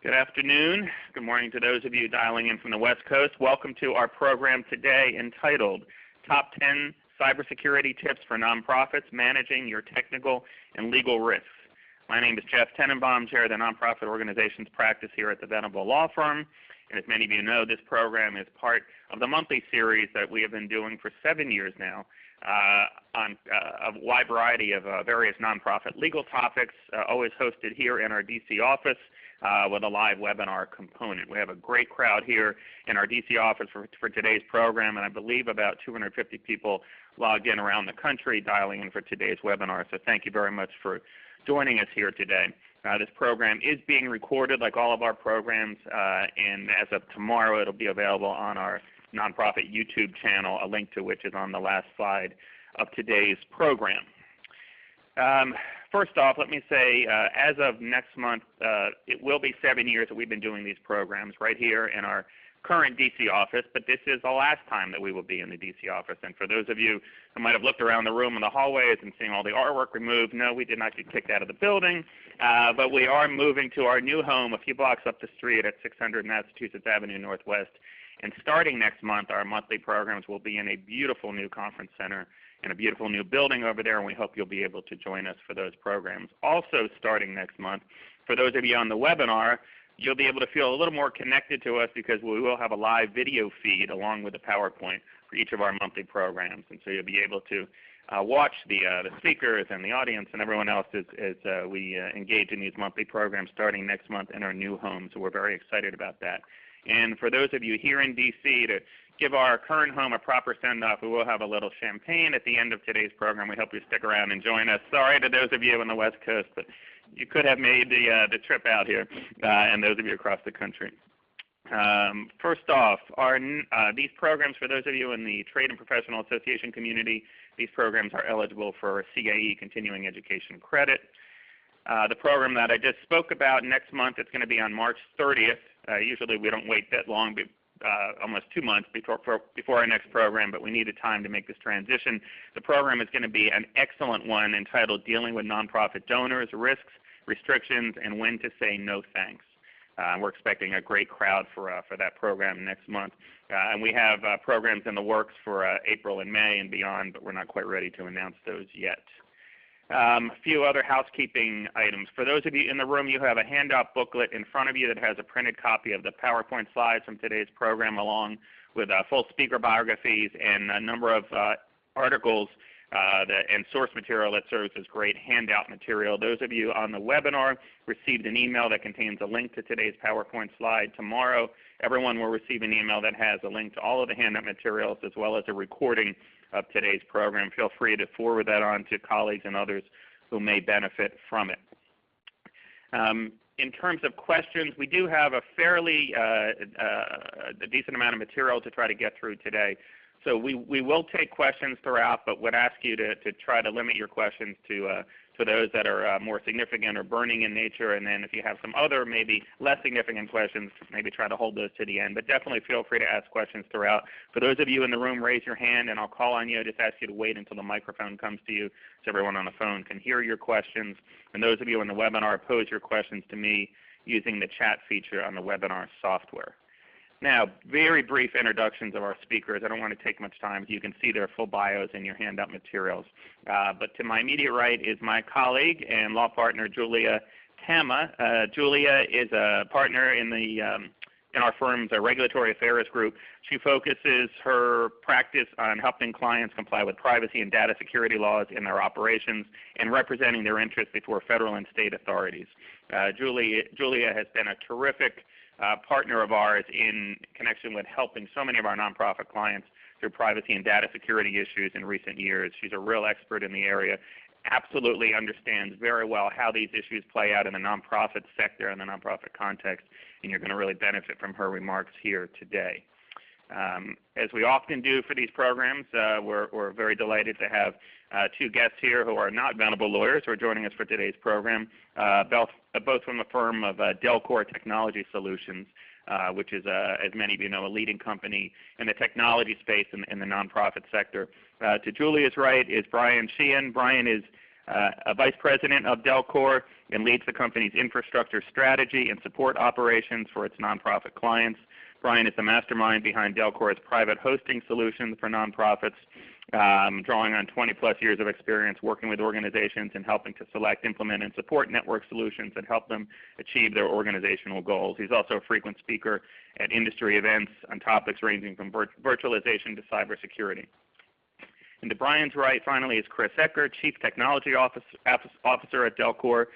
Good afternoon. Good morning to those of you dialing in from the West Coast. Welcome to our program today entitled Top 10 Cybersecurity Tips for Nonprofits Managing Your Technical and Legal Risks. My name is Jeff Tenenbaum, Chair of the Nonprofit Organizations Practice here at the Venable Law Firm. And as many of you know, this program is part of the monthly series that we have been doing for 7 years now on a wide variety of various nonprofit legal topics, always hosted here in our DC office with a live webinar component. We have a great crowd here in our DC office for today's program, and I believe about 250 people logged in around the country dialing in for today's webinar. So thank you very much for joining us here today. This program is being recorded like all of our programs, and as of tomorrow it will be available on our nonprofit YouTube channel, a link to which is on the last slide of today's program. First off, let me say as of next month, it will be 7 years that we've been doing these programs right here in our current DC office, but this is the last time that we will be in the DC office. And for those of you who might have looked around the room in the hallways and seen all the artwork removed, no, we did not get kicked out of the building, but we are moving to our new home a few blocks up the street at 600 Massachusetts Avenue Northwest. And starting next month, our monthly programs will be in a beautiful new conference center and a beautiful new building over there, and we hope you'll be able to join us for those programs. Also starting next month, for those of you on the webinar, you'll be able to feel a little more connected to us because we will have a live video feed along with the PowerPoint for each of our monthly programs. And so you'll be able to watch the speakers and the audience and everyone else as we engage in these monthly programs starting next month in our new home. So we're very excited about that. And for those of you here in DC, to give our current home a proper send-off, we will have a little champagne at the end of today's program. We hope you stick around and join us. Sorry to those of you on the West Coast, but you could have made the trip out here, and those of you across the country. First off, these programs, for those of you in the trade and professional association community, these programs are eligible for CAE continuing education credit. The program that I just spoke about next month, it's going to be on March 30th. Usually we don't wait that long, almost 2 months before our next program, but we needed time to make this transition. The program is going to be an excellent one entitled Dealing with Nonprofit Donors, Risks, Restrictions, and When to Say No Thanks. We're expecting a great crowd for that program next month. And we have programs in the works for April and May and beyond, but we're not quite ready to announce those yet. A few other housekeeping items. For those of you in the room, you have a handout booklet in front of you that has a printed copy of the PowerPoint slides from today's program along with full speaker biographies and a number of articles and source material that serves as great handout material. Those of you on the webinar received an email that contains a link to today's PowerPoint slide. Tomorrow, everyone will receive an email that has a link to all of the handout materials as well as a recording of today's program. Feel free to forward that on to colleagues and others who may benefit from it. In terms of questions, we do have a fairly a decent amount of material to try to get through today. So we will take questions throughout, but would ask you to try to limit your questions to those that are more significant or burning in nature, and then if you have some other maybe less significant questions, maybe try to hold those to the end. But definitely feel free to ask questions throughout. For those of you in the room, raise your hand and I'll call on you. Just ask you to wait until the microphone comes to you so everyone on the phone can hear your questions. And those of you in the webinar, pose your questions to me using the chat feature on the webinar software. Now, very brief introductions of our speakers. I don't want to take much time. You can see their full bios in your handout materials. But to my immediate right is my colleague and law partner, Julia Tama. Julia is a partner in our firm's regulatory affairs group. She focuses her practice on helping clients comply with privacy and data security laws in their operations and representing their interests before federal and state authorities. Julia has been a terrific partner of ours in connection with helping so many of our nonprofit clients through privacy and data security issues in recent years. She's a real expert in the area, absolutely understands very well how these issues play out in the nonprofit sector and the nonprofit context, and you're going to really benefit from her remarks here today. As we often do for these programs, we're very delighted to have two guests here who are not Venable lawyers who are joining us for today's program, both from the firm of Delcor Technology Solutions, which is, as many of you know, a leading company in the technology space in the nonprofit sector. To Julia's right is Brian Sheehan. Brian is a vice president of Delcor and leads the company's infrastructure strategy and support operations for its nonprofit clients. Brian is the mastermind behind Delcor's private hosting solutions for nonprofits, drawing on 20-plus years of experience working with organizations and helping to select, implement, and support network solutions that help them achieve their organizational goals. He's also a frequent speaker at industry events on topics ranging from virtualization to cybersecurity. And to Brian's right, finally, is Chris Ecker, Chief Technology Officer at Delcor.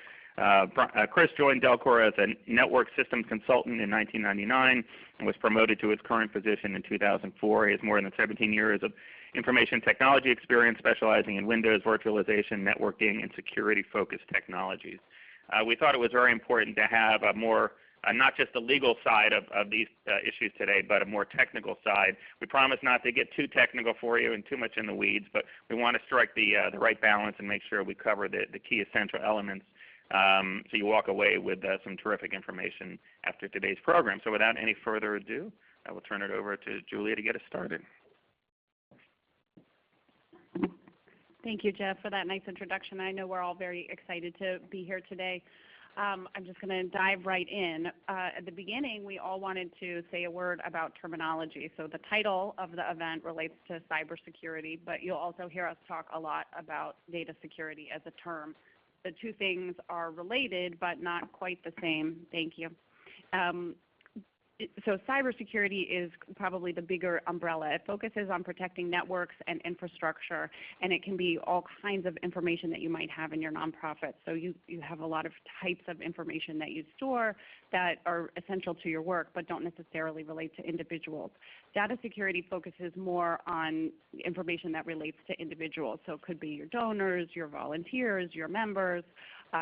Chris joined Delcor as a network systems consultant in 1999 and was promoted to his current position in 2004. He has more than 17 years of information technology experience specializing in Windows, virtualization, networking, and security-focused technologies. We thought it was very important to have a more not just the legal side of these issues today, but a more technical side. We promise not to get too technical for you and too much in the weeds, but we want to strike the right balance and make sure we cover the key essential elements so you walk away with some terrific information after today's program. So without any further ado, I will turn it over to Julia to get us started. Thank you, Jeff, for that nice introduction. I know we're all very excited to be here today. I'm just going to dive right in. At the beginning, we all wanted to say a word about terminology. So the title of the event relates to cybersecurity, but you'll also hear us talk a lot about data security as a term. The two things are related, but not quite the same. Thank you. So cybersecurity is probably the bigger umbrella. It focuses on protecting networks and infrastructure, and it can be all kinds of information that you might have in your nonprofit. So you have a lot of types of information that you store that are essential to your work but don't necessarily relate to individuals. Data security focuses more on information that relates to individuals. So it could be your donors, your volunteers, your members,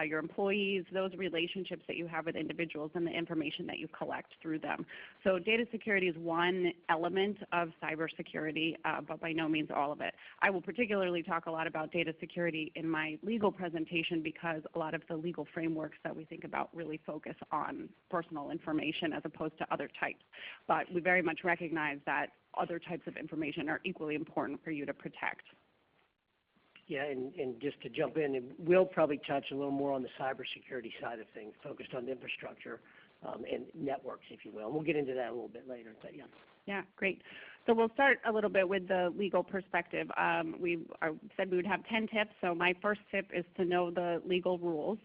your employees, those relationships that you have with individuals and the information that you collect through them. So data security is one element of cybersecurity, but by no means all of it. I will particularly talk a lot about data security in my legal presentation because a lot of the legal frameworks that we think about really focus on personal information as opposed to other types. But we very much recognize that other types of information are equally important for you to protect. Yeah, and just to jump in, we'll probably touch a little more on the cybersecurity side of things, focused on infrastructure and networks, if you will. And we'll get into that a little bit later. But yeah, great. So we'll start a little bit with the legal perspective. We said we would have 10 tips. So my first tip is to know the legal rules.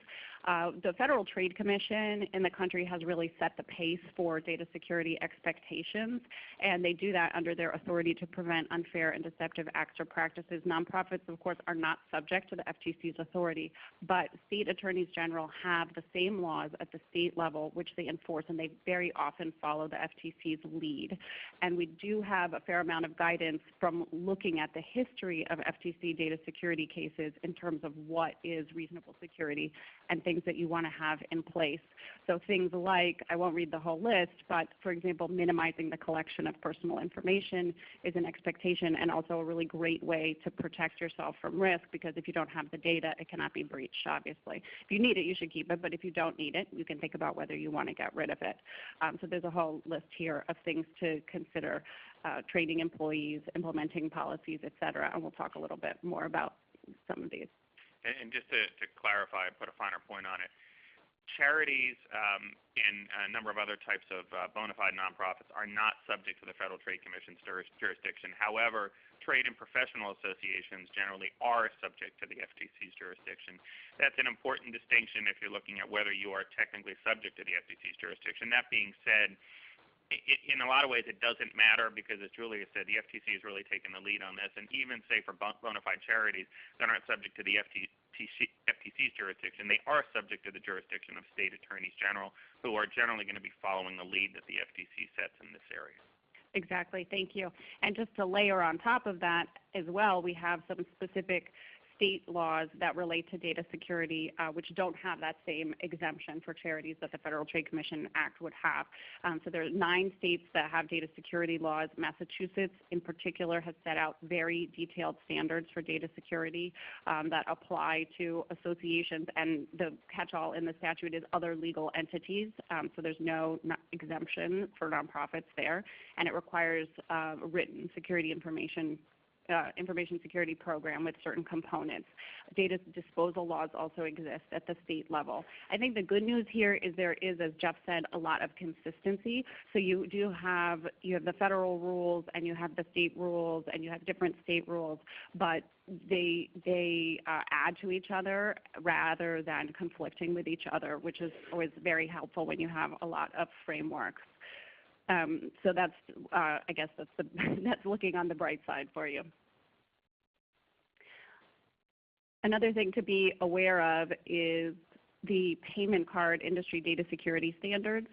The Federal Trade Commission in the country has really set the pace for data security expectations, and they do that under their authority to prevent unfair and deceptive acts or practices. Nonprofits, of course, are not subject to the FTC's authority, but state attorneys general have the same laws at the state level which they enforce, and they very often follow the FTC's lead. And we do have a fair amount of guidance from looking at the history of FTC data security cases in terms of what is reasonable security and things that you want to have in place. So things like, I won't read the whole list, but for example, minimizing the collection of personal information is an expectation and also a really great way to protect yourself from risk, because if you don't have the data, it cannot be breached, obviously. If you need it, you should keep it, but if you don't need it, you can think about whether you want to get rid of it. So there's a whole list here of things to consider, training employees, implementing policies, et cetera, and we'll talk a little bit more about some of these. And just to clarify and put a finer point on it, charities and a number of other types of bona fide nonprofits are not subject to the Federal Trade Commission's jurisdiction. However, trade and professional associations generally are subject to the FTC's jurisdiction. That's an important distinction if you're looking at whether you are technically subject to the FTC's jurisdiction. That being said, in a lot of ways, it doesn't matter because, as Julia said, the FTC has really taken the lead on this. And even, say, for bona fide charities that aren't subject to the FTC's jurisdiction, they are subject to the jurisdiction of state attorneys general, who are generally going to be following the lead that the FTC sets in this area. Exactly. Thank you. And just to layer on top of that as well, we have some specific state laws that relate to data security, which don't have that same exemption for charities that the Federal Trade Commission Act would have. So there are 9 states that have data security laws. Massachusetts, in particular, has set out very detailed standards for data security that apply to associations, and the catch-all in the statute is other legal entities. So there's no exemption for nonprofits there, and it requires written security information information security program with certain components. Data disposal laws also exist at the state level. I think the good news here is there is, as Jeff said, a lot of consistency. So you have the federal rules and you have the state rules and you have different state rules, but they add to each other rather than conflicting with each other, which is always very helpful when you have a lot of frameworks. So that's, I guess that's looking on the bright side for you. Another thing to be aware of is the payment card industry data security standards,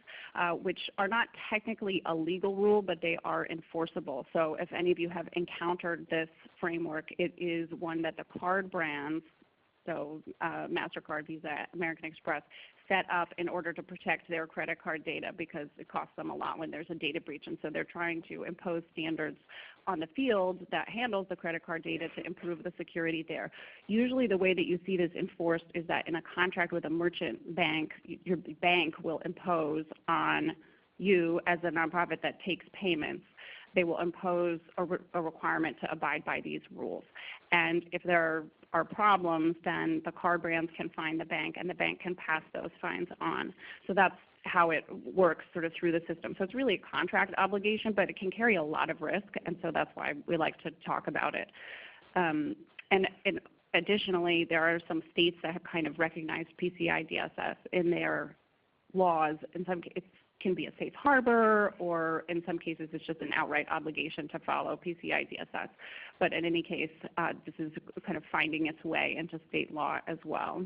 which are not technically a legal rule, but they are enforceable. So if any of you have encountered this framework, it is one that the card brands, so MasterCard, Visa, American Express, set up in order to protect their credit card data because it costs them a lot when there's a data breach. And so they're trying to impose standards on the field that handles the credit card data to improve the security there. Usually the way that you see this enforced is that in a contract with a merchant bank, your bank will impose on you as a nonprofit that takes payments, they will impose a requirement to abide by these rules. And if there are problems, then the card brands can fine the bank and the bank can pass those fines on. So that's how it works sort of through the system. So it's really a contract obligation, but it can carry a lot of risk, and so that's why we like to talk about it. And additionally, there are some states that have kind of recognized PCI DSS in their laws. In some cases, it can be a safe harbor, or in some cases it's just an outright obligation to follow PCI DSS. But in any case, this is kind of finding its way into state law as well.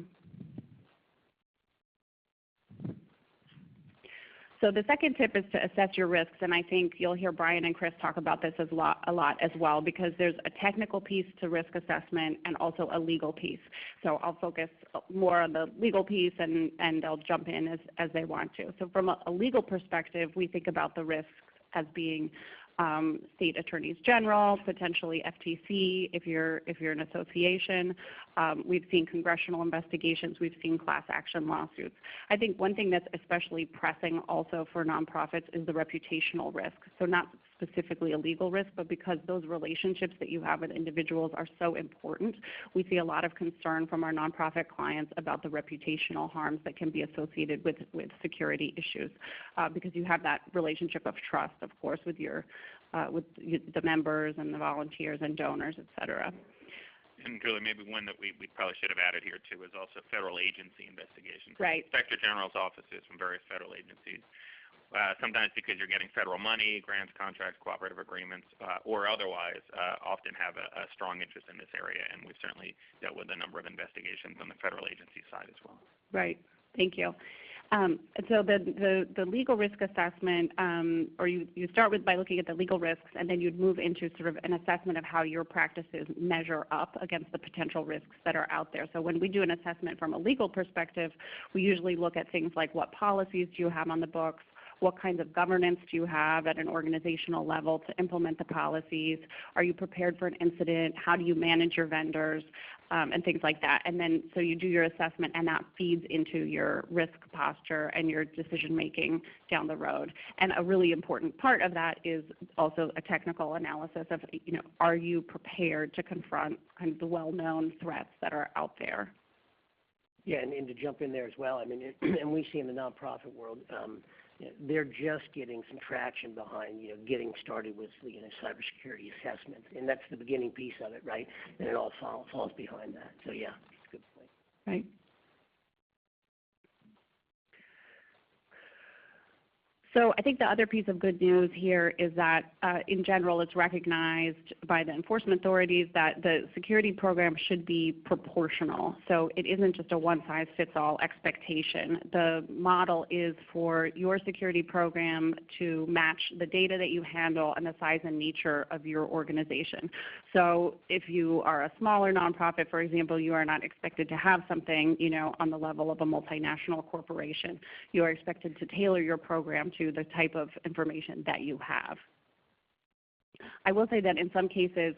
So the second tip is to assess your risks, and I think you'll hear Brian and Chris talk about this a lot as well, because there's a technical piece to risk assessment and also a legal piece. So I'll focus more on the legal piece, and they'll jump in as they want to. So from a legal perspective, we think about the risks as being state attorneys general, potentially FTC if you're an association. We've seen congressional investigations. We've seen class action lawsuits. I think one thing that's especially pressing also for nonprofits is the reputational risk. So not specifically a legal risk, but because those relationships that you have with individuals are so important, we see a lot of concern from our nonprofit clients about the reputational harms that can be associated with security issues, because you have that relationship of trust, of course, with the members and the volunteers and donors, et cetera. And Julie, maybe one that we probably should have added here too is also federal agency investigations. Right. Inspector General's offices from various federal agencies. Sometimes because you're getting federal money, grants, contracts, cooperative agreements, or otherwise, often have a strong interest in this area, and we've certainly dealt with a number of investigations on the federal agency side as well. Right. Thank you. So the legal risk assessment, or you start by looking at the legal risks, and then you'd move into sort of an assessment of how your practices measure up against the potential risks that are out there. So when we do an assessment from a legal perspective, we usually look at things like what policies do you have on the books, what kinds of governance do you have at an organizational level to implement the policies? Are you prepared for an incident? How do you manage your vendors? And things like that. And then so you do your assessment, and that feeds into your risk posture and your decision making down the road. And a really important part of that is also a technical analysis of, are you prepared to confront kind of the well-known threats that are out there? Yeah, and to jump in there as well, I mean, and we see in the nonprofit world, they're just getting some traction behind, getting started with, cybersecurity assessment, and that's the beginning piece of it, right? And it all falls behind that. So yeah, it's a good point. Right. So I think the other piece of good news here is that in general it's recognized by the enforcement authorities that the security program should be proportional. So it isn't just a one-size-fits-all expectation. The model is for your security program to match the data that you handle and the size and nature of your organization. So if you are a smaller nonprofit, for example, you are not expected to have something on the level of a multinational corporation. You are expected to tailor your program to the type of information that you have. I will say that in some cases,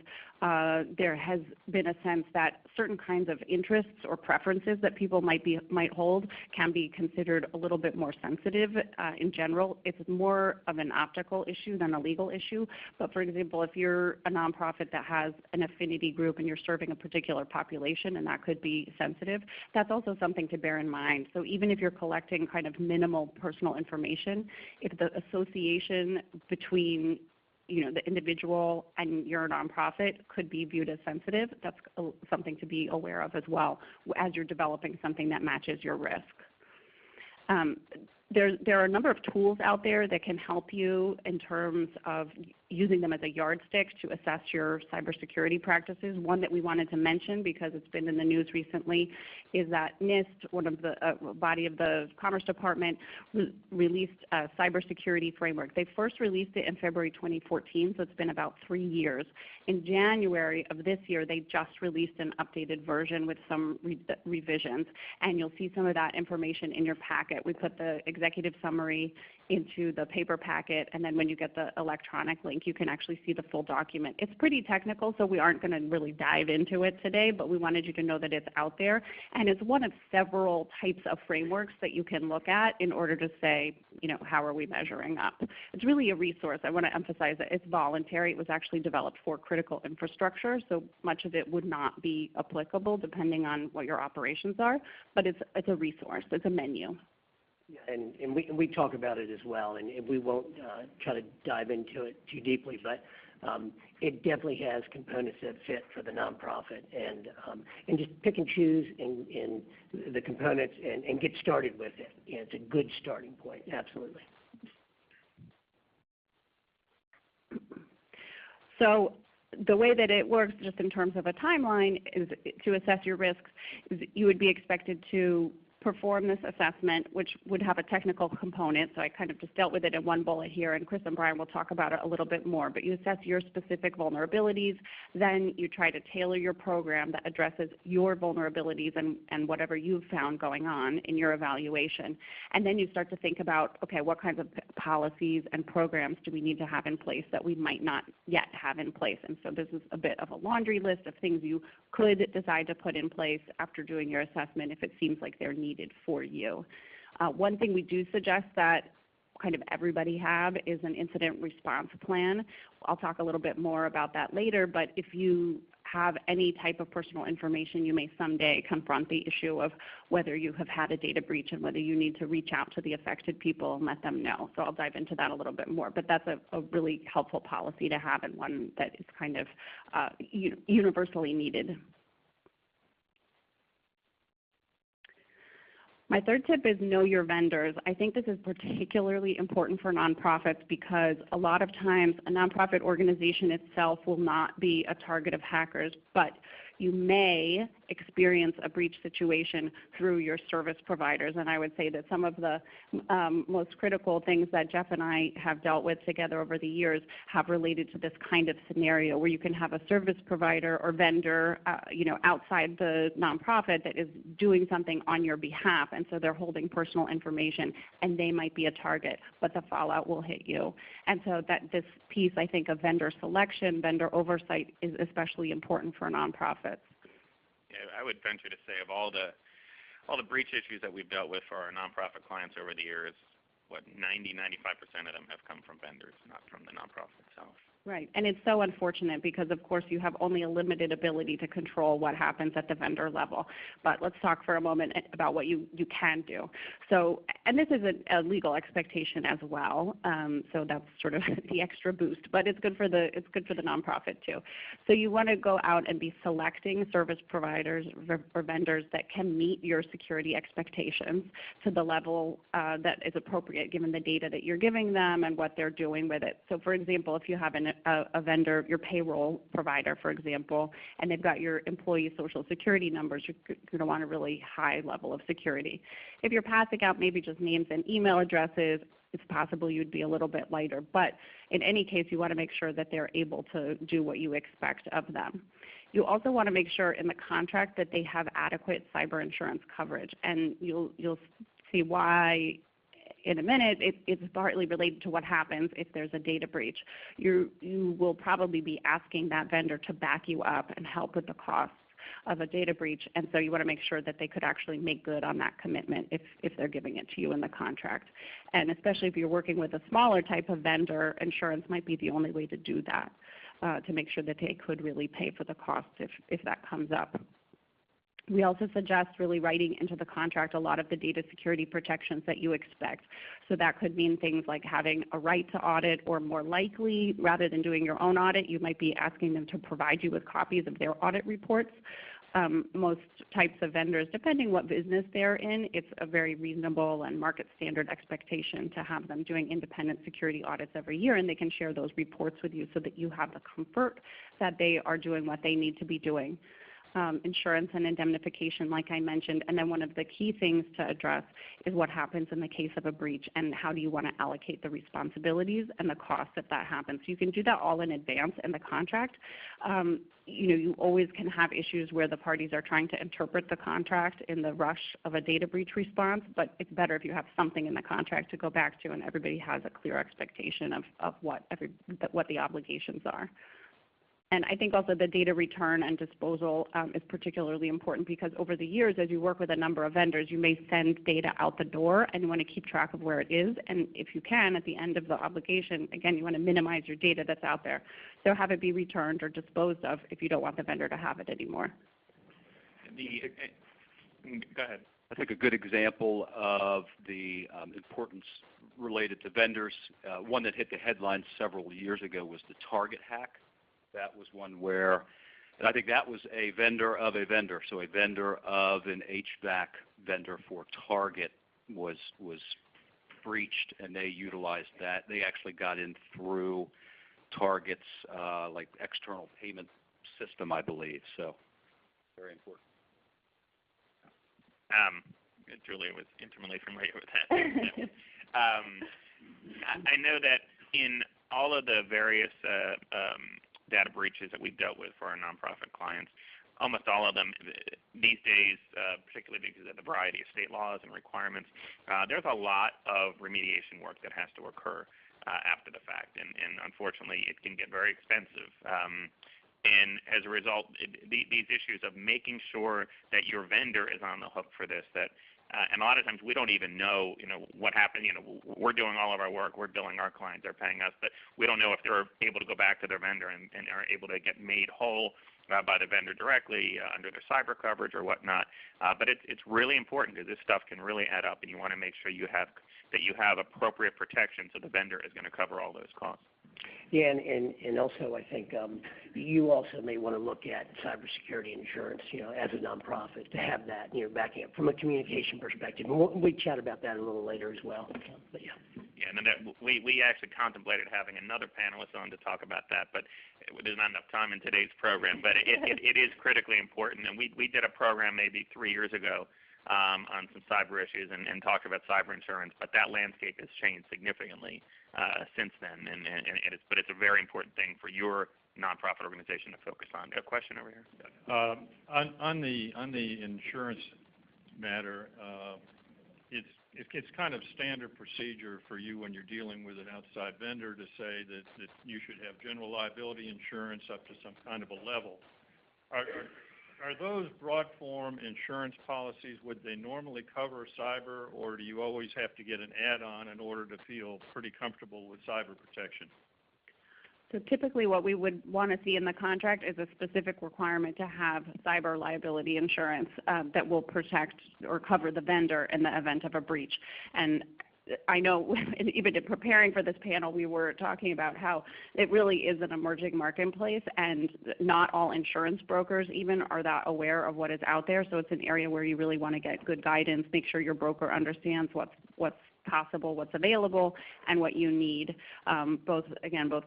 there has been a sense that certain kinds of interests or preferences that people might hold can be considered a little bit more sensitive. In general, it's more of an optical issue than a legal issue. But for example, if you're a nonprofit that has an affinity group and you're serving a particular population, and that could be sensitive, that's also something to bear in mind. So even if you're collecting kind of minimal personal information, if the association between the individual and your nonprofit could be viewed as sensitive, that's something to be aware of as well as you're developing something that matches your risk. There are a number of tools out there that can help you in terms of using them as a yardstick to assess your cybersecurity practices. One that we wanted to mention because it's been in the news recently is that NIST, one of the body of the Commerce Department, released a cybersecurity framework. They first released it in February 2014, so it's been about 3 years. In January of this year, they just released an updated version with some revisions, and you'll see some of that information in your packet. We put the executive summary into the paper packet, and then when you get the electronic link, you can actually see the full document. It's pretty technical, so we aren't going to really dive into it today, but we wanted you to know that it's out there, and it's one of several types of frameworks that you can look at in order to say, how are we measuring up? It's really a resource. I want to emphasize that it's voluntary. It was actually developed for critical infrastructure, so much of it would not be applicable depending on what your operations are, but it's a resource. It's a menu. Yeah, and we talk about it as well, and we won't try to dive into it too deeply, but it definitely has components that fit for the nonprofit, and just pick and choose in the components and get started with it. It's a good starting point, absolutely. So the way that it works, just in terms of a timeline, is to assess your risks. Is you would be expected to perform this assessment, which would have a technical component. So I kind of just dealt with it in one bullet here, and Chris and Brian will talk about it a little bit more. But you assess your specific vulnerabilities, then you try to tailor your program that addresses your vulnerabilities and whatever you've found going on in your evaluation. And then you start to think about, okay, what kinds of policies and programs do we need to have in place that we might not yet have in place? And so this is a bit of a laundry list of things you could decide to put in place after doing your assessment if it seems like they're needed for you. One thing we do suggest that kind of everybody have is an incident response plan. I'll talk a little bit more about that later, but if you have any type of personal information, you may someday confront the issue of whether you have had a data breach and whether you need to reach out to the affected people and let them know. So I'll dive into that a little bit more, but that's a really helpful policy to have and one that is kind of universally needed. My third tip is know your vendors. I think this is particularly important for nonprofits because a lot of times a nonprofit organization itself will not be a target of hackers, but you may experience a breach situation through your service providers. And I would say that some of the most critical things that Jeff and I have dealt with together over the years have related to this kind of scenario where you can have a service provider or vendor outside the nonprofit that is doing something on your behalf, and so they're holding personal information and they might be a target, but the fallout will hit you. And so that this piece, I think, of vendor selection, vendor oversight is especially important for nonprofits. Yeah, I would venture to say of all the breach issues that we've dealt with for our nonprofit clients over the years, 95% of them have come from vendors, not from the nonprofit itself. Right, and it's so unfortunate because, of course, you have only a limited ability to control what happens at the vendor level. But let's talk for a moment about what you can do. So, and this is a legal expectation as well. So that's sort of the extra boost, but it's good for the nonprofit too. So you want to go out and be selecting service providers or vendors that can meet your security expectations to the level that is appropriate given the data that you're giving them and what they're doing with it. So, for example, if you have a vendor, your payroll provider, for example, and they've got your employee social security numbers, you're going to want a really high level of security. If you're passing out maybe just names and email addresses, it's possible you'd be a little bit lighter. But in any case, you want to make sure that they're able to do what you expect of them. You also want to make sure in the contract that they have adequate cyber insurance coverage, and you'll see why in a minute, it's partly related to what happens if there's a data breach. You will probably be asking that vendor to back you up and help with the costs of a data breach, and so you want to make sure that they could actually make good on that commitment if they're giving it to you in the contract. And especially if you're working with a smaller type of vendor, insurance might be the only way to do that, to make sure that they could really pay for the cost if that comes up. We also suggest really writing into the contract a lot of the data security protections that you expect. So that could mean things like having a right to audit, or more likely, rather than doing your own audit, you might be asking them to provide you with copies of their audit reports. Most types of vendors, depending what business they're in, it's a very reasonable and market standard expectation to have them doing independent security audits every year, and they can share those reports with you so that you have the comfort that they are doing what they need to be doing. Insurance and indemnification, like I mentioned, and then one of the key things to address is what happens in the case of a breach, and how do you want to allocate the responsibilities and the costs if that happens. You can do that all in advance in the contract. You always can have issues where the parties are trying to interpret the contract in the rush of a data breach response, but it's better if you have something in the contract to go back to and everybody has a clear expectation of what the obligations are. And I think also the data return and disposal is particularly important, because over the years, as you work with a number of vendors, you may send data out the door and you want to keep track of where it is. And if you can, at the end of the obligation, again, you want to minimize your data that's out there. So have it be returned or disposed of if you don't want the vendor to have it anymore. Go ahead. I think a good example of the importance related to vendors, one that hit the headlines several years ago was the Target hack. That was one where, and I think that was a vendor of a vendor. So a vendor of an HVAC vendor for Target was breached, and they utilized that. They actually got in through Target's like external payment system, I believe. So very important. Julia was intimately familiar with that. I know that in all of the various data breaches that we've dealt with for our nonprofit clients, almost all of them these days, particularly because of the variety of state laws and requirements, there's a lot of remediation work that has to occur after the fact, and unfortunately it can get very expensive. And as a result, these issues of making sure that your vendor is on the hook for this, and a lot of times we don't even know, what happened. We're doing all of our work, we're billing our clients, they're paying us, but we don't know if they're able to go back to their vendor and are able to get made whole by the vendor directly under their cyber coverage or whatnot. But it's really important, because this stuff can really add up, and you want to make sure you have appropriate protection, so the vendor is going to cover all those costs. Yeah, and also I think you also may want to look at cybersecurity insurance, as a nonprofit, to have that, backing up from a communication perspective. And we chat about that a little later as well. But yeah. Yeah, and we actually contemplated having another panelist on to talk about that, but there's not enough time in today's program. But it is critically important, and we did a program maybe 3 years ago on some cyber issues and talked about cyber insurance, but that landscape has changed significantly since then, but it's a very important thing for your nonprofit organization to focus on. A question over here? On the insurance matter, it's kind of standard procedure for you when you're dealing with an outside vendor to say that you should have general liability insurance up to some kind of a level. Are those broad form insurance policies, would they normally cover cyber, or do you always have to get an add-on in order to feel pretty comfortable with cyber protection? So typically what we would want to see in the contract is a specific requirement to have cyber liability insurance that will protect or cover the vendor in the event of a breach. And I know even in preparing for this panel, we were talking about how it really is an emerging marketplace, and not all insurance brokers even are that aware of what is out there. So it's an area where you really want to get good guidance, make sure your broker understands what's possible, what's available, and what you need, both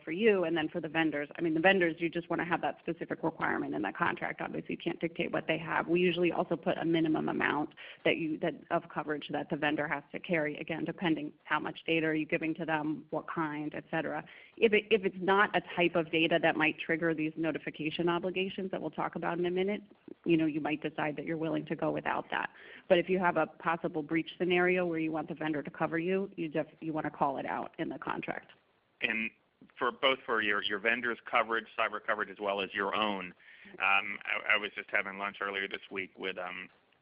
for you and then for the vendors. I mean, the vendors, you just want to have that specific requirement in the contract. Obviously, you can't dictate what they have. We usually also put a minimum amount of coverage that the vendor has to carry, again, depending how much data are you giving to them, what kind, et cetera. If it's not a type of data that might trigger these notification obligations that we'll talk about in a minute, you might decide that you're willing to go without that. But if you have a possible breach scenario where you want the vendor to cover you, you want to call it out in the contract. And for both for your vendor's coverage, cyber coverage, as well as your own, I was just having lunch earlier this week with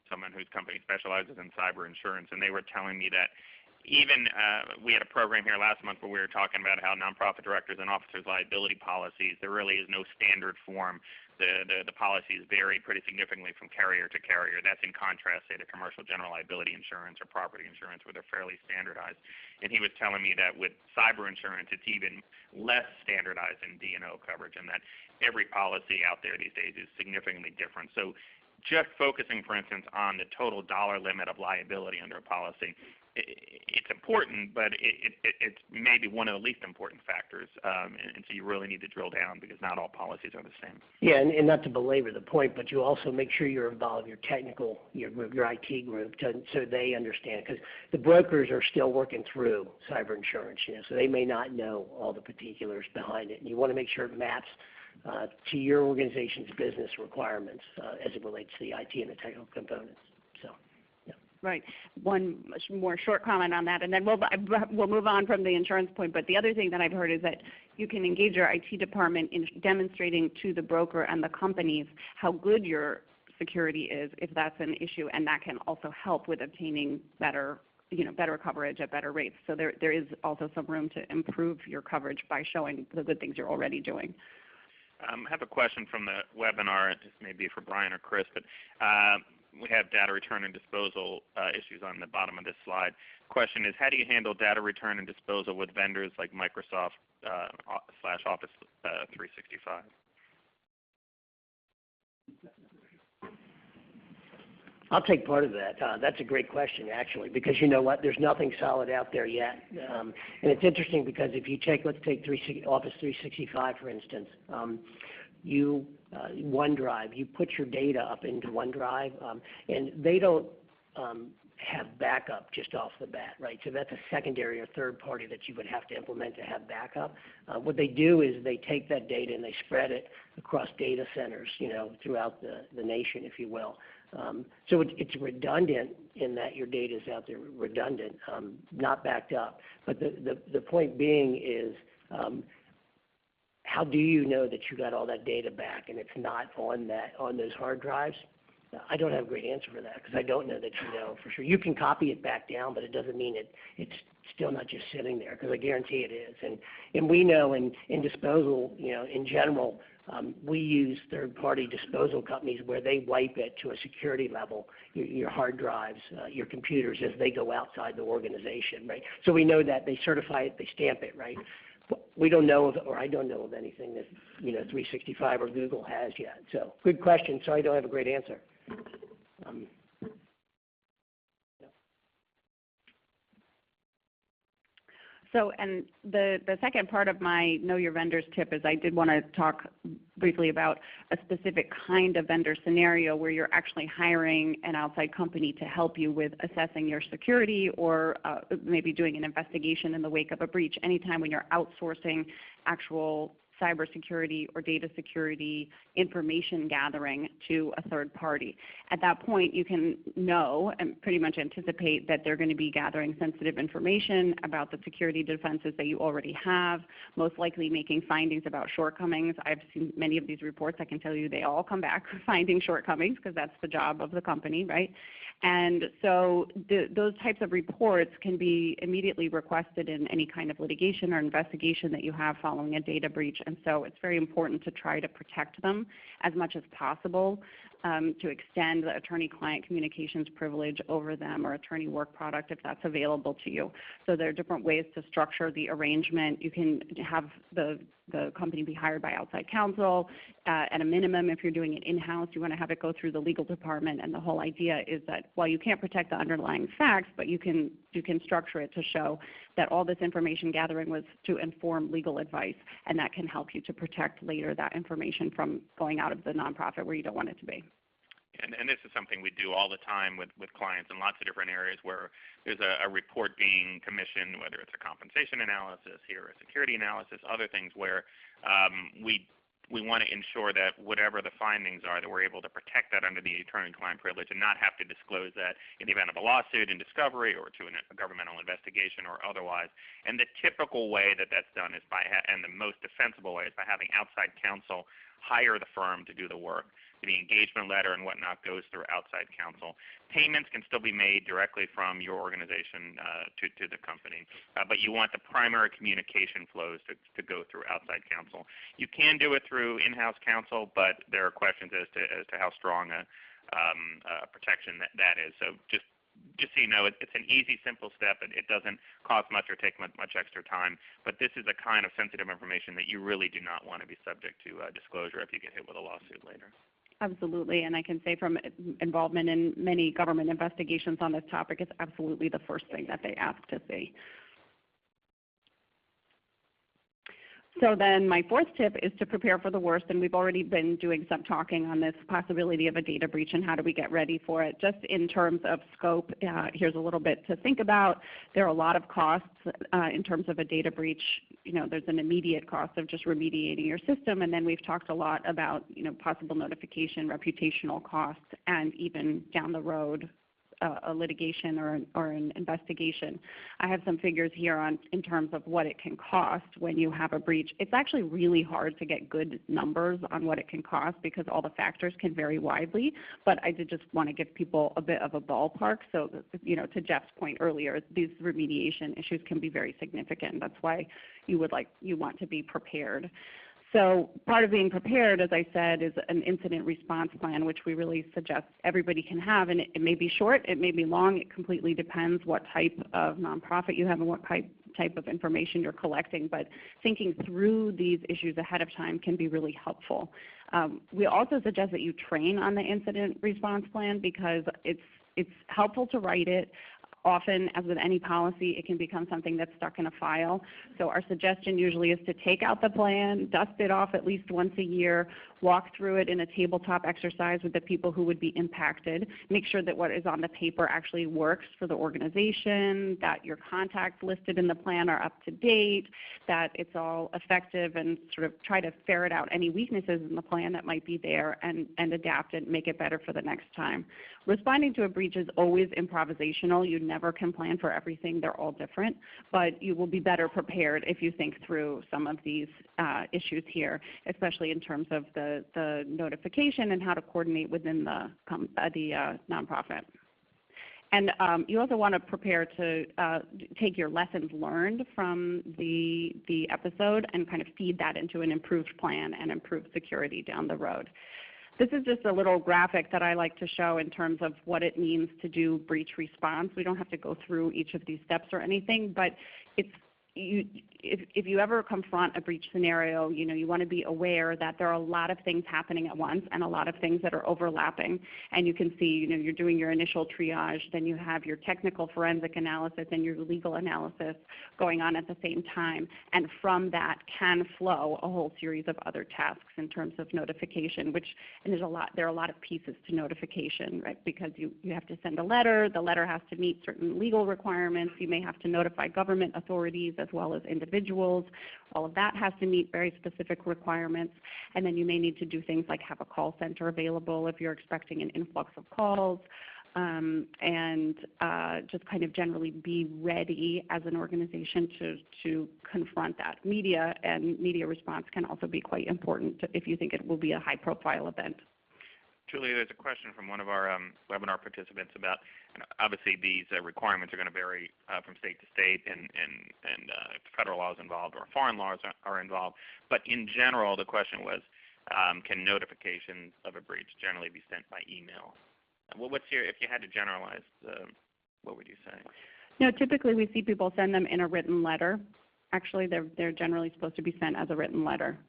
someone whose company specializes in cyber insurance, and they were telling me that even we had a program here last month where we were talking about how nonprofit directors and officers' liability policies, there really is no standard form. The policies vary pretty significantly from carrier to carrier. That's in contrast, say, to commercial general liability insurance or property insurance, where they're fairly standardized. And he was telling me that with cyber insurance, it's even less standardized in D&O coverage, and that every policy out there these days is significantly different. So just focusing, for instance, on the total dollar limit of liability under a policy, it's important, but it's maybe one of the least important factors, and so you really need to drill down because not all policies are the same. Yeah, and not to belabor the point, but you also make sure you involve your technical, your IT group, so they understand, because the brokers are still working through cyber insurance, so they may not know all the particulars behind it, and you want to make sure it maps to your organization's business requirements as it relates to the IT and the technical components. So. Right. One more short comment on that, and then we'll move on from the insurance point. But the other thing that I've heard is that you can engage your IT department in demonstrating to the broker and the companies how good your security is, if that's an issue, and that can also help with obtaining better coverage at better rates. So there is also some room to improve your coverage by showing the good things you're already doing. I have a question from the webinar. This may be for Brian or Chris, but we have data return and disposal issues on the bottom of this slide. Question is, how do you handle data return and disposal with vendors like Microsoft / Office 365? I'll take part of that. That's a great question, actually, because you know what? There's nothing solid out there yet. And it's interesting because if you take, let's take Office 365, for instance. OneDrive, you put your data up into OneDrive, and they don't have backup just off the bat, right? So that's a secondary or third party that you would have to implement to have backup. What they do is they take that data and they spread it across data centers, throughout the nation, if you will. So it's redundant in that your data is out there redundant, not backed up. But the point being is, how do you know that you got all that data back and it's not on those hard drives? I don't have a great answer for that because I don't know that you know for sure. You can copy it back down, but it doesn't mean it's still not just sitting there, because I guarantee it is. And we know in disposal, in general, we use third-party disposal companies where they wipe it to a security level, your hard drives, your computers, as they go outside the organization, right? So we know that they certify it, they stamp it, right? We don't know or I don't know of anything that 365 or Google has yet. So good question. Sorry, I don't have a great answer. So, and the second part of my Know Your Vendors tip is I did want to talk briefly about a specific kind of vendor scenario where you're actually hiring an outside company to help you with assessing your security or maybe doing an investigation in the wake of a breach. Anytime when you're outsourcing actual cybersecurity or data security information gathering to a third party. At that point, you can know and pretty much anticipate that they're going to be gathering sensitive information about the security defenses that you already have, most likely making findings about shortcomings. I've seen many of these reports. I can tell you they all come back finding shortcomings because that's the job of the company, right? And so those types of reports can be immediately requested in any kind of litigation or investigation that you have following a data breach. And so it's very important to try to protect them as much as possible, to extend the attorney-client communications privilege over them or attorney work product if that's available to you. So there are different ways to structure the arrangement. You can have the company be hired by outside counsel. At a minimum, if you're doing it in-house, you want to have it go through the legal department. And the whole idea is that while you can't protect the underlying facts, but you can structure it to show that all this information gathering was to inform legal advice, and that can help you to protect later that information from going out of the nonprofit where you don't want it to be. And this is something we do all the time with clients in lots of different areas where there's a report being commissioned, whether it's a compensation analysis here, a security analysis, other things where we we want to ensure that whatever the findings are, that we're able to protect that under the attorney-client privilege and not have to disclose that in the event of a lawsuit in discovery or to a governmental investigation or otherwise. And the typical way that that's done is by, and the most defensible way is by having outside counsel hire the firm to do the work. The engagement letter and whatnot goes through outside counsel. Payments can still be made directly from your organization to the company, but you want the primary communication flows to go through outside counsel. You can do it through in-house counsel, but there are questions as to how strong a protection that is. So just so you know, it's an easy, simple step. It doesn't cost much or take much extra time, but this is a kind of sensitive information that you really do not want to be subject to disclosure if you get hit with a lawsuit later. Absolutely, and I can say from involvement in many government investigations on this topic, it's absolutely the first thing that they ask to see. So then my fourth tip is to prepare for the worst, and we've already been doing some talking on this possibility of a data breach and how do we get ready for it. Just in terms of scope, here's a little bit to think about. There are a lot of costs in terms of a data breach. You know, there's an immediate cost of just remediating your system, and then we've talked a lot about, you know, possible notification, reputational costs, and even down the road, a litigation or an investigation. I have some figures here on in terms of what it can cost when you have a breach. It's actually really hard to get good numbers on what it can cost because all the factors can vary widely, but I did just want to give people a bit of a ballpark. So, you know, to Jeff's point earlier, these remediation issues can be very significant. That's why you want to be prepared. So part of being prepared, as I said, is an incident response plan, which we really suggest everybody can have. And it may be short, it may be long, it completely depends what type of nonprofit you have and what type of information you're collecting. But thinking through these issues ahead of time can be really helpful. We also suggest that you train on the incident response plan because it's helpful to write it. Often, as with any policy, it can become something that's stuck in a file. So our suggestion usually is to take out the plan, dust it off at least once a year, walk through it in a tabletop exercise with the people who would be impacted, make sure that what is on the paper actually works for the organization, that your contacts listed in the plan are up to date, that it's all effective, and sort of try to ferret out any weaknesses in the plan that might be there and adapt it and make it better for the next time. Responding to a breach is always improvisational. You never can plan for everything. They're all different, but you will be better prepared if you think through some of these issues here, especially in terms of the notification and how to coordinate within the nonprofit. And you also want to prepare to take your lessons learned from the episode and kind of feed that into an improved plan and improved security down the road. This is just a little graphic that I like to show in terms of what it means to do breach response. We don't have to go through each of these steps or anything, but it's if you ever confront a breach scenario, you want to be aware that there are a lot of things happening at once and a lot of things that are overlapping. And you can see, you're doing your initial triage, then you have your technical forensic analysis and your legal analysis going on at the same time. And from that can flow a whole series of other tasks in terms of notification, and there are a lot of pieces to notification, right? Because you have to send a letter, the letter has to meet certain legal requirements, you may have to notify government authorities as well as individuals. All of that has to meet very specific requirements. And then you may need to do things like have a call center available if you're expecting an influx of calls, and just kind of generally be ready as an organization to confront that. Media and media response can also be quite important if you think it will be a high-profile event. Julia, there's a question from one of our webinar participants about, and obviously these requirements are going to vary from state to state, and if federal law is involved or foreign laws are involved. But in general, the question was, can notifications of a breach generally be sent by email? If you had to generalize, what would you say? No, typically we see people send them in a written letter. Actually, they're generally supposed to be sent as a written letter.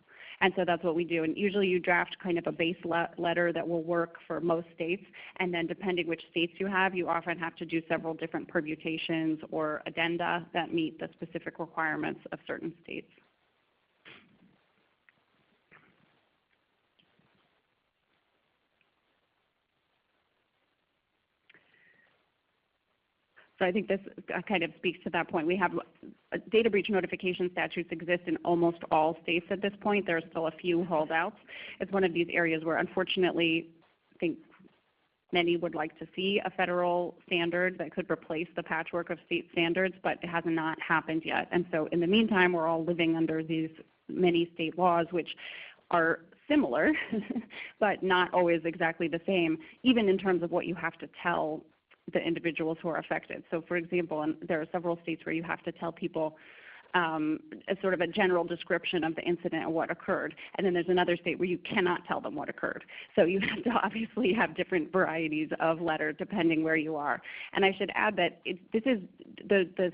And so that's what we do. And usually you draft kind of a base letter that will work for most states. And then depending which states you have, you often have to do several different permutations or addenda that meet the specific requirements of certain states. So I think this kind of speaks to that point. We have data breach notification statutes exist in almost all states at this point. There are still a few holdouts. It's one of these areas where, unfortunately, I think many would like to see a federal standard that could replace the patchwork of state standards, but it has not happened yet. And so in the meantime, we're all living under these many state laws, which are similar, but not always exactly the same, even in terms of what you have to tell the individuals who are affected. So for example, there are several states where you have to tell people a sort of a general description of the incident and what occurred. And then there's another state where you cannot tell them what occurred. So you have to obviously have different varieties of letter depending where you are. And I should add that this is the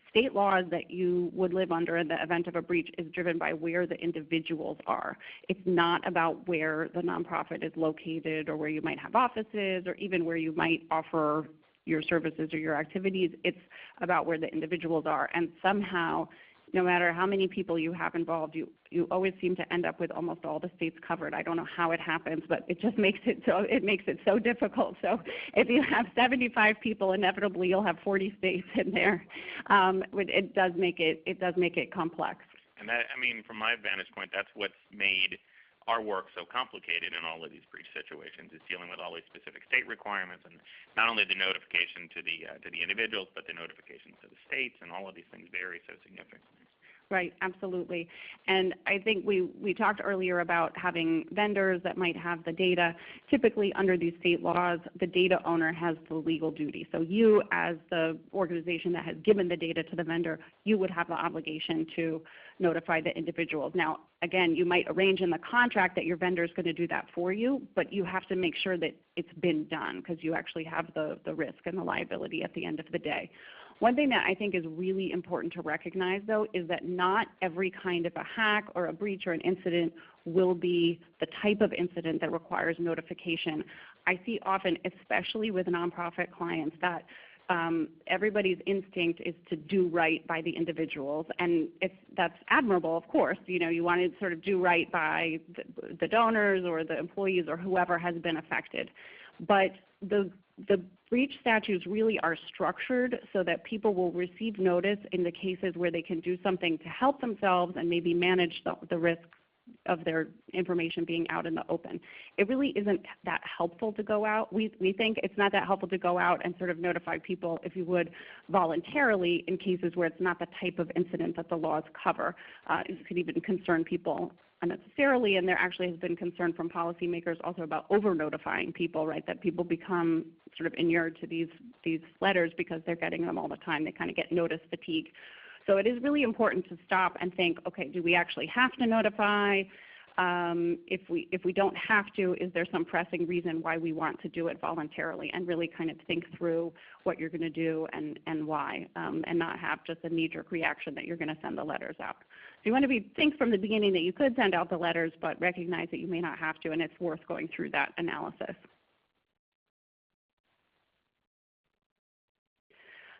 state laws that you would live under in the event of a breach is driven by where the individuals are. It's not about where the nonprofit is located or where you might have offices or even where you might offer your services or your activities. It's about where the individuals are. And somehow, no matter how many people you have involved, you always seem to end up with almost all the states covered. I don't know how it happens, but it just makes it so difficult. So if you have 75 people, inevitably you'll have 40 states in there. It does make it complex. And that, I mean, from my vantage point, that's what's made our work so complicated in all of these breach situations, is dealing with all these specific state requirements, and not only the notification to the individuals, but the notifications to the states, and all of these things vary so significantly. Right, absolutely. And I think we talked earlier about having vendors that might have the data. Typically under these state laws, the data owner has the legal duty. So you, as the organization that has given the data to the vendor, you would have the obligation to notify the individuals. Now, again, you might arrange in the contract that your vendor is going to do that for you, but you have to make sure that it's been done because you actually have the risk and the liability at the end of the day. One thing that I think is really important to recognize, though, is that not every kind of a hack or a breach or an incident will be the type of incident that requires notification. I see often, especially with nonprofit clients, that everybody's instinct is to do right by the individuals, and that's admirable, of course. You know, you want to sort of do right by the donors or the employees or whoever has been affected. But the breach statutes really are structured so that people will receive notice in the cases where they can do something to help themselves and maybe manage the risk of their information being out in the open. It really isn't that helpful to go out. We think it's not that helpful to go out and sort of notify people, if you would, voluntarily in cases where it's not the type of incident that the laws cover. It could even concern people unnecessarily, and there actually has been concern from policymakers also about over-notifying people, right, that people become sort of inured to these letters because they're getting them all the time. They kind of get notice fatigue. So it is really important to stop and think, okay, do we actually have to notify? If we don't have to, is there some pressing reason why we want to do it voluntarily, and really kind of think through what you're going to do and why, and not have just a knee-jerk reaction that you're going to send the letters out. So you want to think from the beginning that you could send out the letters, but recognize that you may not have to, and it's worth going through that analysis.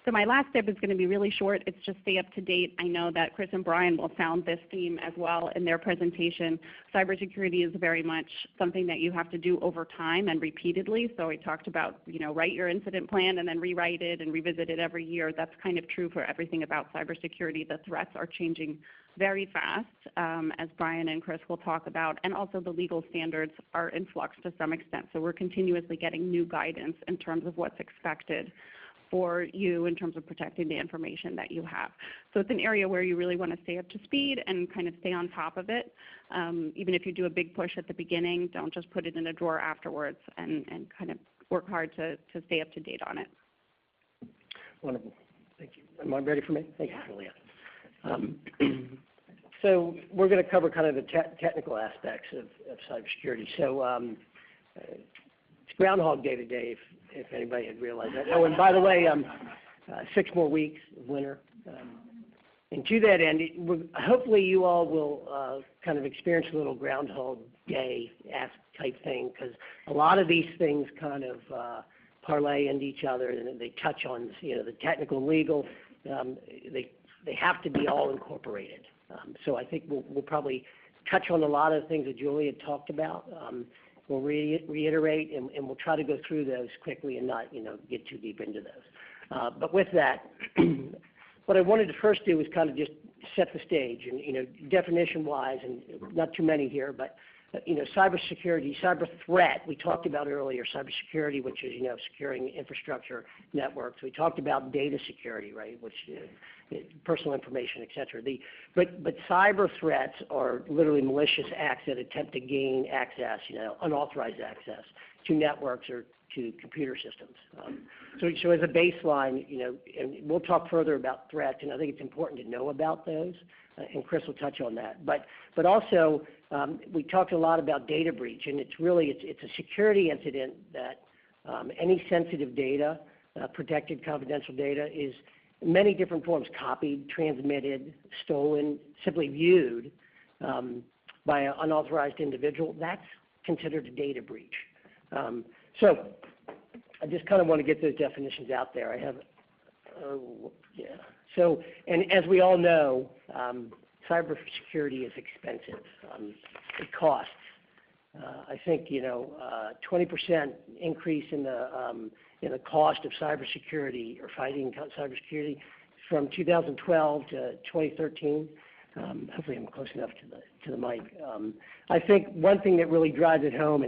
So my last tip is going to be really short. It's just stay up to date. I know that Chris and Brian will sound this theme as well in their presentation. Cybersecurity is very much something that you have to do over time and repeatedly. So we talked about, write your incident plan and then rewrite it and revisit it every year. That's kind of true for everything about cybersecurity. The threats are changing very fast, as Brian and Chris will talk about, and also the legal standards are in flux to some extent. So we're continuously getting new guidance in terms of what's expected for you in terms of protecting the information that you have. So it's an area where you really want to stay up to speed and kind of stay on top of it. Even if you do a big push at the beginning, don't just put it in a drawer afterwards, and kind of work hard to stay up to date on it. Wonderful. Thank you. Am I ready for me? Thank you, Julia. So we're going to cover kind of the technical aspects of cybersecurity. So it's Groundhog Day today, if anybody had realized that. Oh, and by the way, 6 more weeks of winter. And to that end, hopefully you all will kind of experience a little Groundhog Day type thing, because a lot of these things kind of parlay into each other, and they touch on the technical and legal. They have to be all incorporated. So I think we'll probably touch on a lot of the things that Julia talked about. We'll reiterate, and we'll try to go through those quickly and not get too deep into those. But with that, what I wanted to first do is kind of just set the stage, and definition-wise, and not too many here, but cybersecurity, cyber threat. We talked about earlier cybersecurity, which is securing infrastructure networks. We talked about data security, right, which personal information, et cetera. But cyber threats are literally malicious acts that attempt to gain access, unauthorized access to networks or to computer systems. So as a baseline, and we'll talk further about threats, and I think it's important to know about those, and Chris will touch on that. But also, we talked a lot about data breach, and it's a security incident that any sensitive data, protected confidential data, is in many different forms: copied, transmitted, stolen, simply viewed by an unauthorized individual. That's considered a data breach. So I just kind of want to get those definitions out there. I have, So, and as we all know, cybersecurity is expensive. It costs. I think 20% increase in the cost of cybersecurity or fighting cybersecurity from 2012 to 2013. Hopefully, I'm close enough to the mic. I think one thing that really drives it home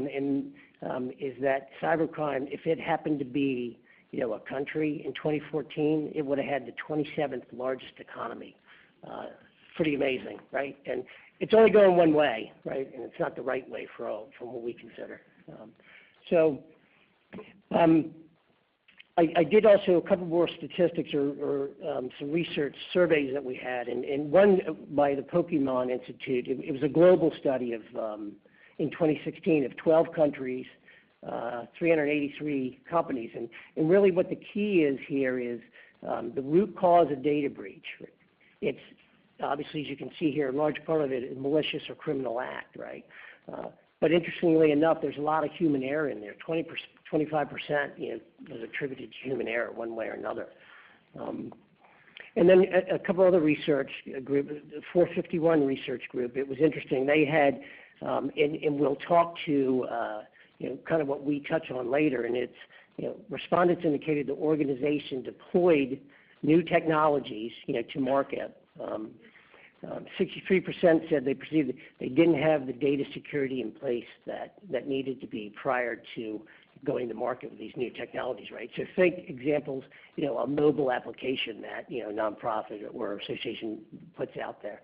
is that cybercrime, if it happened to be a country in 2014, it would have had the 27th largest economy. Pretty amazing, right? And it's only going one way, right? And it's not the right way from what we consider. I did also a couple more statistics or some research surveys that we had, and one by the Pokemon Institute. It was a global study of in 2016 of 12 countries, 383 companies, and really what the key is here is the root cause of data breach. It's obviously, as you can see here, a large part of it is malicious or criminal act, right? But interestingly enough, there's a lot of human error in there. 25% was attributed to human error one way or another. And then a couple other research group, the 451 research group, it was interesting. They had, and we'll talk to, kind of what we touch on later, and it's, respondents indicated the organization deployed new technologies, to market. 63% said they perceived that they didn't have the data security in place that needed to be prior to going to market with these new technologies, right? So think examples, a mobile application that, nonprofit or association puts out there,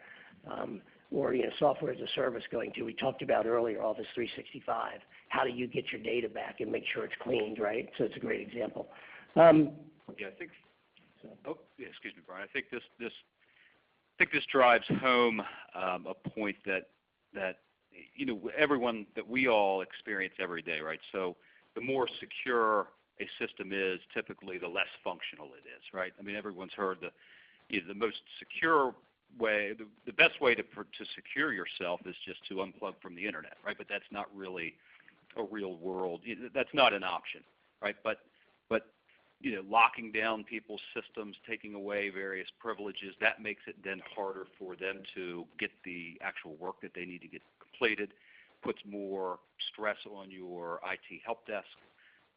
or, software as a service going to, we talked about earlier, Office 365. How do you get your data back and make sure it's cleaned, right? So it's a great example. I think, excuse me, Brian. I think this drives home a point that everyone, that we all experience every day, right? So the more secure a system is, typically the less functional it is, right? I mean, everyone's heard the most secure way, the best way to secure yourself is just to unplug from the internet, right? But that's not really a real world. That's not an option, right? But locking down people's systems, taking away various privileges, that makes it then harder for them to get the actual work that they need to get completed, puts more stress on your IT help desk.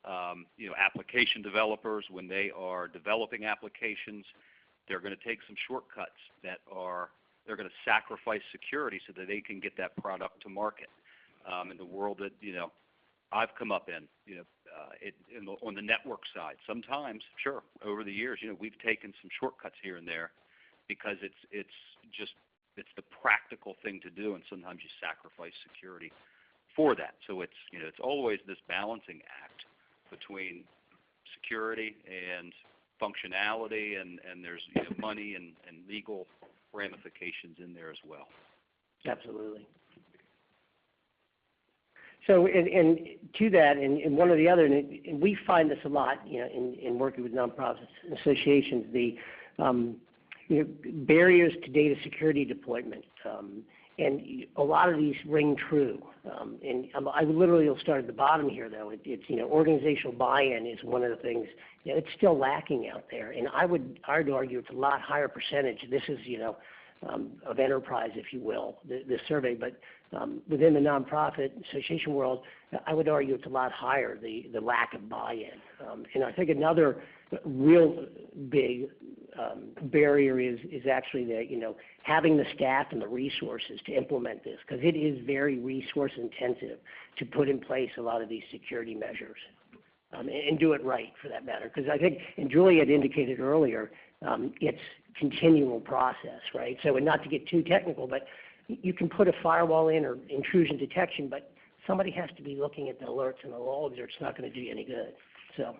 Application developers, when they are developing applications, they're going to take some shortcuts they're going to sacrifice security so that they can get that product to market. In the world that, I've come up in, on the network side, sometimes, sure, over the years, we've taken some shortcuts here and there because it's the practical thing to do, and sometimes you sacrifice security for that. So it's always this balancing act between security and functionality, and there's money and legal ramifications in there as well. Absolutely. So, and to that, and one or the other, and we find this a lot, in working with nonprofits and associations, the barriers to data security deployment, and a lot of these ring true. And I literally will start at the bottom here, though. It's organizational buy-in is one of the things. It's still lacking out there, and I would argue it's a lot higher percentage. This is of enterprise, if you will, this survey, but within the nonprofit association world, I would argue it's a lot higher, the lack of buy-in. And I think another real big barrier is actually the, having the staff and the resources to implement this, because it is very resource intensive to put in place a lot of these security measures. And do it right, for that matter. Because I think, and Julie had indicated earlier, it's continual process, right? So, and not to get too technical, but you can put a firewall in or intrusion detection, but somebody has to be looking at the alerts and the logs, or it's not going to do you any good. So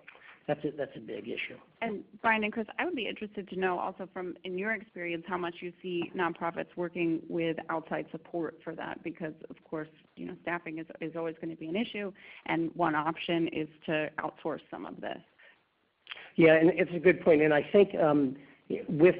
that's a big issue. And Brian and Chris, I would be interested to know also from, in your experience, how much you see nonprofits working with outside support for that, because of course, staffing is always going to be an issue, and one option is to outsource some of this. Yeah, and it's a good point. And I think with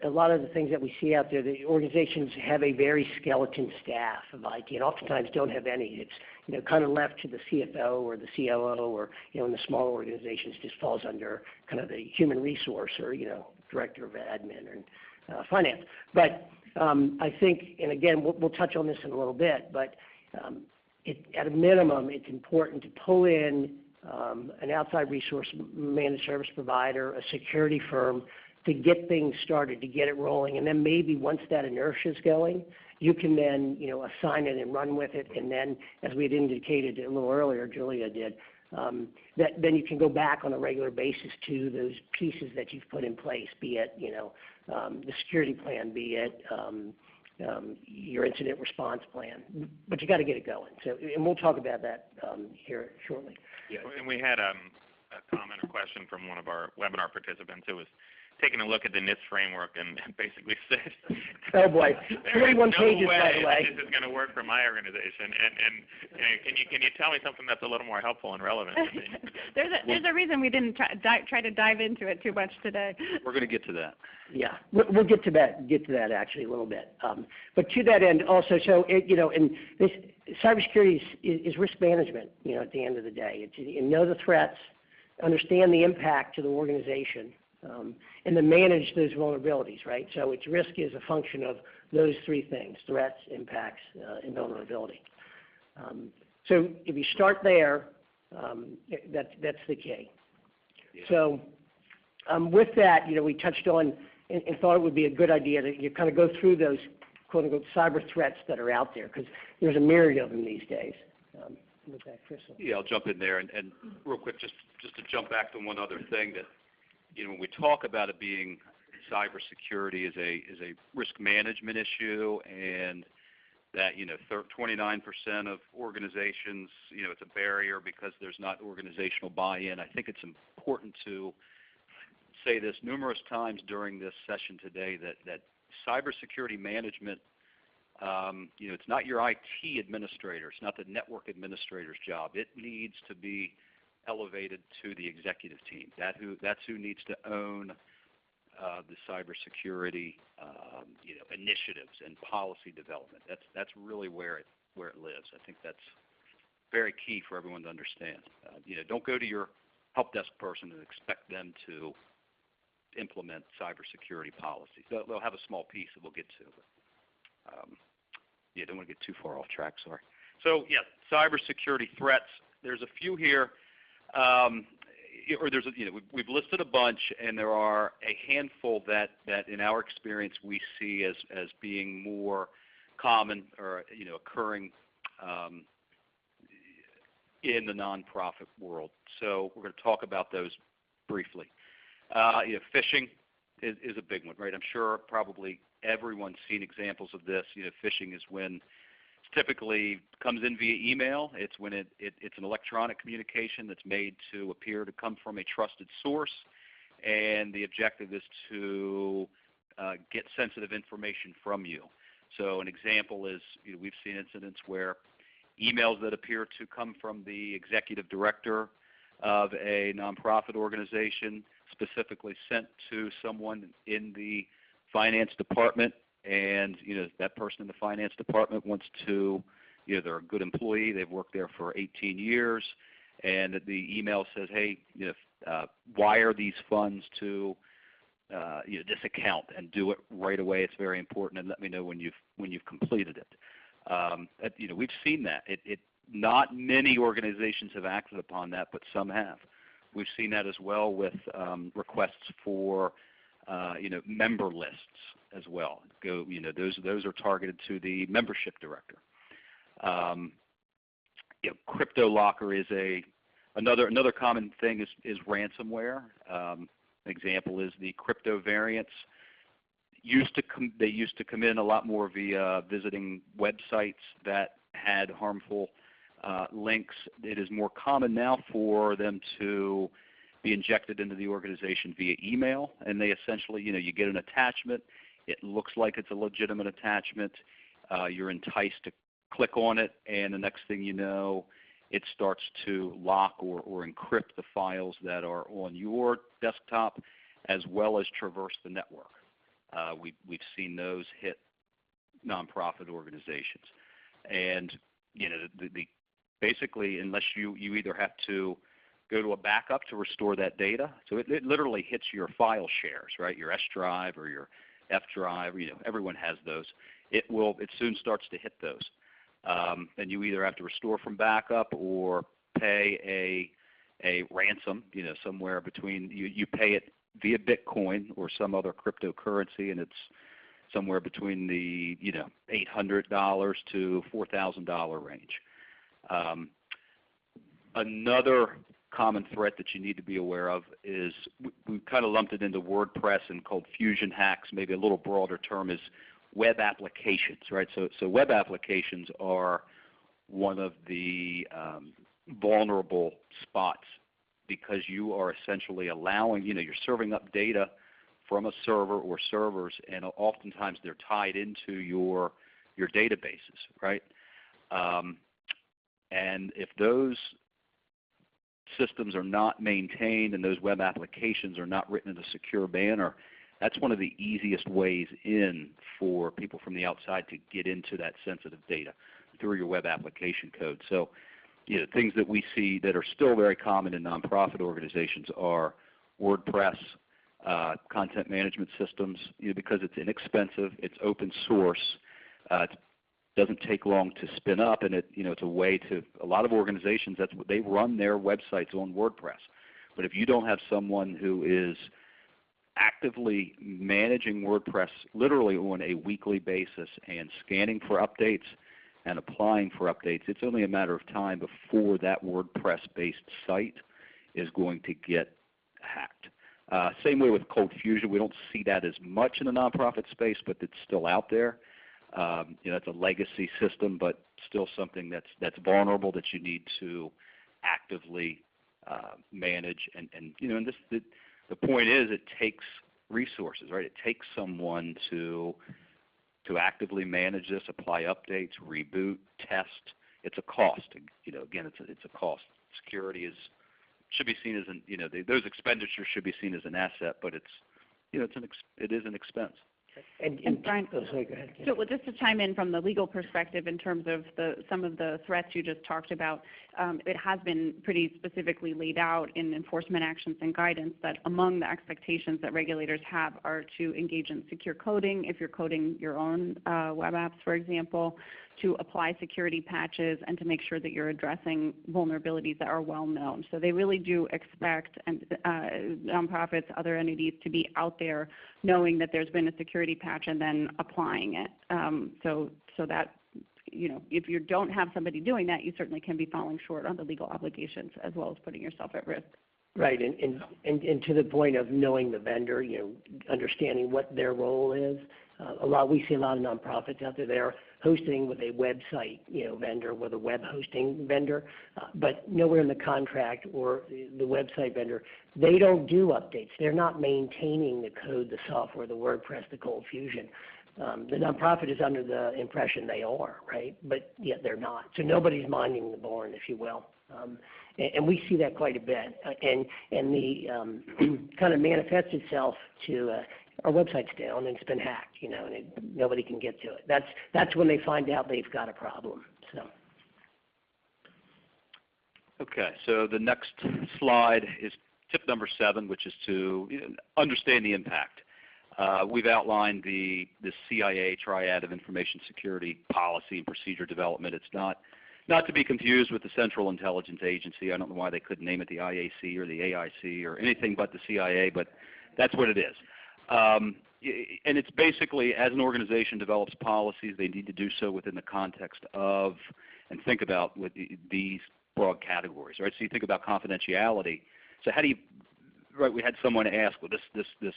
a lot of the things that we see out there, the organizations have a very skeleton staff of IT, and oftentimes don't have any. It's kind of left to the CFO or the COO, or in the smaller organizations, just falls under kind of the human resource or director of admin and finance. But I think, and again, we'll touch on this in a little bit, but at a minimum, it's important to pull in an outside resource managed service provider, a security firm, to get things started, to get it rolling. And then maybe once that inertia is going, you can then, assign it and run with it. And then, as we had indicated a little earlier, Julia did, then you can go back on a regular basis to those pieces that you've put in place, be it, the security plan, be it your incident response plan. But you got to get it going. So, and we'll talk about that here shortly. Yeah, and we had a comment or question from one of our webinar participants who was taking a look at the NIST framework and basically said, "Oh boy, 41 pages, by the way. This is going to work for my organization." And can you tell me something that's a little more helpful and relevant to me? There's a reason we didn't try to dive into it too much today. We're going to get to that. Yeah, we'll get to that actually a little bit. But to that end, also, so and this cybersecurity is risk management. At the end of the day, it's know the threats, understand the impact to the organization. And then manage those vulnerabilities, right? So its risk is a function of those three things: threats, impacts, and vulnerability. So if you start there, that's the key. Yeah. So with that, we touched on and thought it would be a good idea to you kind of go through those quote-unquote cyber threats that are out there, because there's a myriad of them these days. With that, Chris. Yeah, I'll jump in there. And real quick, just to jump back to one other thing that, when we talk about it being cybersecurity is a risk management issue, and that 29% of organizations, it's a barrier because there's not organizational buy-in. I think it's important to say this numerous times during this session today that cybersecurity management, it's not your IT administrator, it's not the network administrator's job. It needs to be elevated to the executive team. That's who needs to own the cybersecurity, initiatives and policy development. That's really where it lives. I think that's very key for everyone to understand. Don't go to your help desk person and expect them to implement cybersecurity policies. They'll have a small piece that we'll get to. But, don't want to get too far off track. Sorry. So cybersecurity threats. There's a few here. Or there's we've listed a bunch, and there are a handful that in our experience we see as being more common or occurring in the nonprofit world. So we're going to talk about those briefly. Phishing is a big one, right? I'm sure probably everyone's seen examples of this. Phishing is when typically comes in via email. It's when it's an electronic communication that's made to appear to come from a trusted source, and the objective is to get sensitive information from you. So an example is we've seen incidents where emails that appear to come from the executive director of a nonprofit organization specifically sent to someone in the finance department, and that person in the finance department wants to, they're a good employee, they've worked there for 18 years, and the email says, hey, wire these funds to this account and do it right away. It's very important, and let me know when you've completed it. We've seen that. Not many organizations have acted upon that, but some have. We've seen that as well with requests for member lists as well. Those are targeted to the membership director. Crypto locker is another common thing is ransomware. An example is the crypto variants. They used to come in a lot more via visiting websites that had harmful links. It is more common now for them to be injected into the organization via email, and they essentially, you get an attachment. It looks like it's a legitimate attachment. You're enticed to click on it, and the next thing you know, it starts to lock or encrypt the files that are on your desktop, as well as traverse the network. We've seen those hit nonprofit organizations, and basically, unless you either have to go to a backup to restore that data, so it literally hits your file shares, right? Your S drive or your F drive. Everyone has those. It soon starts to hit those, and you either have to restore from backup or pay a ransom. Somewhere between you pay it via Bitcoin or some other cryptocurrency, and it's somewhere between the $800 to $4,000 range. Another common threat that you need to be aware of is we kind of lumped it into WordPress and called fusion hacks. Maybe a little broader term is web applications, right? So web applications are one of the vulnerable spots, because you are essentially allowing, you're serving up data from a server or servers, and oftentimes they're tied into your databases, right? And if those systems are not maintained and those web applications are not written in a secure manner, that's one of the easiest ways in for people from the outside to get into that sensitive data through your web application code. So things that we see that are still very common in nonprofit organizations are WordPress, content management systems, because it's inexpensive, it's open source, it doesn't take long to spin up, and it's a way to, a lot of organizations, that's what they run their websites on WordPress. But if you don't have someone who is actively managing WordPress literally on a weekly basis and scanning for updates and applying for updates, it's only a matter of time before that WordPress-based site is going to get hacked. Same way with Cold Fusion. We don't see that as much in the nonprofit space, but it's still out there. It's a legacy system, but still something that's vulnerable that you need to actively manage. And the point is, it takes resources, right? It takes someone to actively manage this, apply updates, reboot, test. It's a cost. Again, it's a cost. Security should be seen as those expenditures should be seen as an asset, but it is an expense. And Brian, go ahead. Yeah. So just to chime in from the legal perspective in terms of some of the threats you just talked about, it has been pretty specifically laid out in enforcement actions and guidance that among the expectations that regulators have are to engage in secure coding, if you're coding your own web apps, for example, to apply security patches, and to make sure that you're addressing vulnerabilities that are well known. So they really do expect nonprofits, other entities to be out there knowing that there's been a security patch and then applying it. So that, if you don't have somebody doing that, you certainly can be falling short on the legal obligations as well as putting yourself at risk. Right, and to the point of knowing the vendor, understanding what their role is. We see a lot of nonprofits out there. They're hosting with a website, vendor, with a web hosting vendor, but nowhere in the contract or the website vendor, they don't do updates. They're not maintaining the code, the software, the WordPress, the Cold Fusion. The nonprofit is under the impression they are, right? But yet they're not. So nobody's minding the barn, if you will. And we see that quite a bit. And the kind of manifests itself to our website's down and it's been hacked, and nobody can get to it. That's when they find out they've got a problem. So. Okay, so the next slide is tip number 7, which is to understand the impact. We've outlined the CIA triad of information security policy and procedure development. It's not Not to be confused with the Central Intelligence Agency. I don't know why they couldn't name it the IAC or the AIC or anything but the CIA, but that's what it is. And it's basically, as an organization develops policies, they need to do so within the context of and think about with these broad categories, right? So you think about confidentiality. So how do you, right? We had someone ask, well, this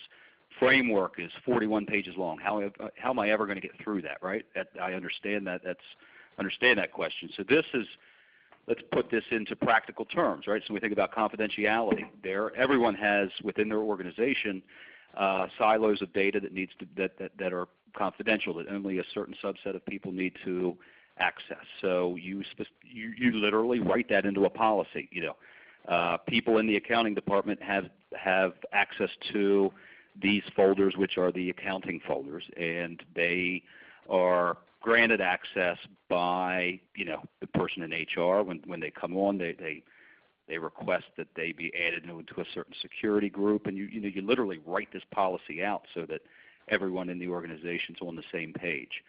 framework is 41 pages long. How am I ever going to get through that, right? I understand that. Understand that question. So this is, let's put this into practical terms, right? So we think about confidentiality. Everyone has within their organization silos of data that are confidential, that only a certain subset of people need to access. So you literally write that into a policy. People in the accounting department have access to these folders, which are the accounting folders, and they are granted access by the person in HR when they come on. They request that they be added into a certain security group, and you literally write this policy out so that everyone in the organization is on the same page.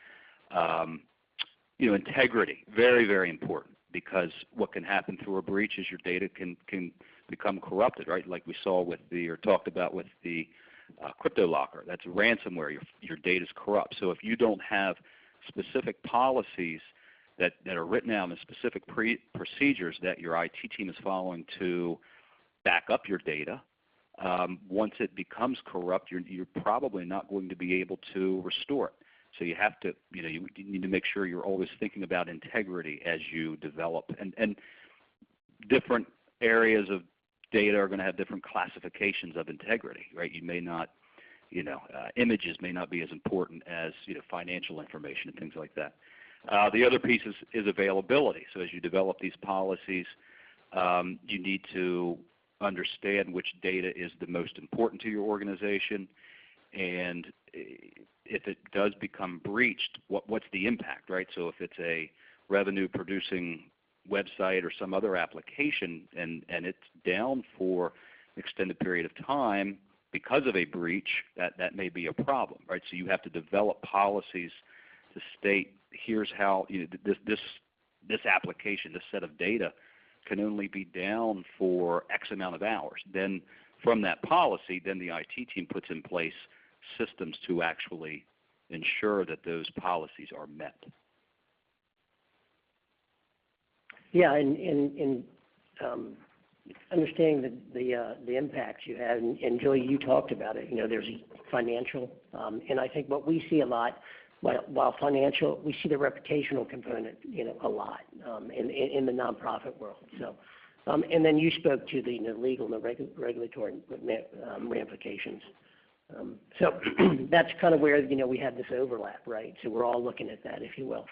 Integrity, very, very important, because what can happen through a breach is your data can become corrupted, right? Like we saw with or talked about with the crypto locker. That's ransomware. Your data is corrupt. So if you don't have specific policies that are written out and specific procedures that your IT team is following to back up your data, once it becomes corrupt, you're probably not going to be able to restore it. So you have to, you need to make sure you're always thinking about integrity as you develop. And different areas of data are going to have different classifications of integrity, right? You may not, images may not be as important as financial information and things like that. The other piece is availability. So as you develop these policies, you need to understand which data is the most important to your organization, and if it does become breached, what's the impact, right? So if it's a revenue-producing website or some other application and it's down for an extended period of time because of a breach, that may be a problem, right? So you have to develop policies to state, here's how this application, this set of data can only be down for X amount of hours. Then from that policy, then the IT team puts in place systems to actually ensure that those policies are met. Yeah, and understanding the impacts you had, and Julie, you talked about it. There's financial, and I think what we see a lot, while financial, we see the reputational component, a lot in the nonprofit world. So, and then you spoke to the legal and the regulatory ramifications. So that's kind of where we have this overlap, right? So we're all looking at that, if you will.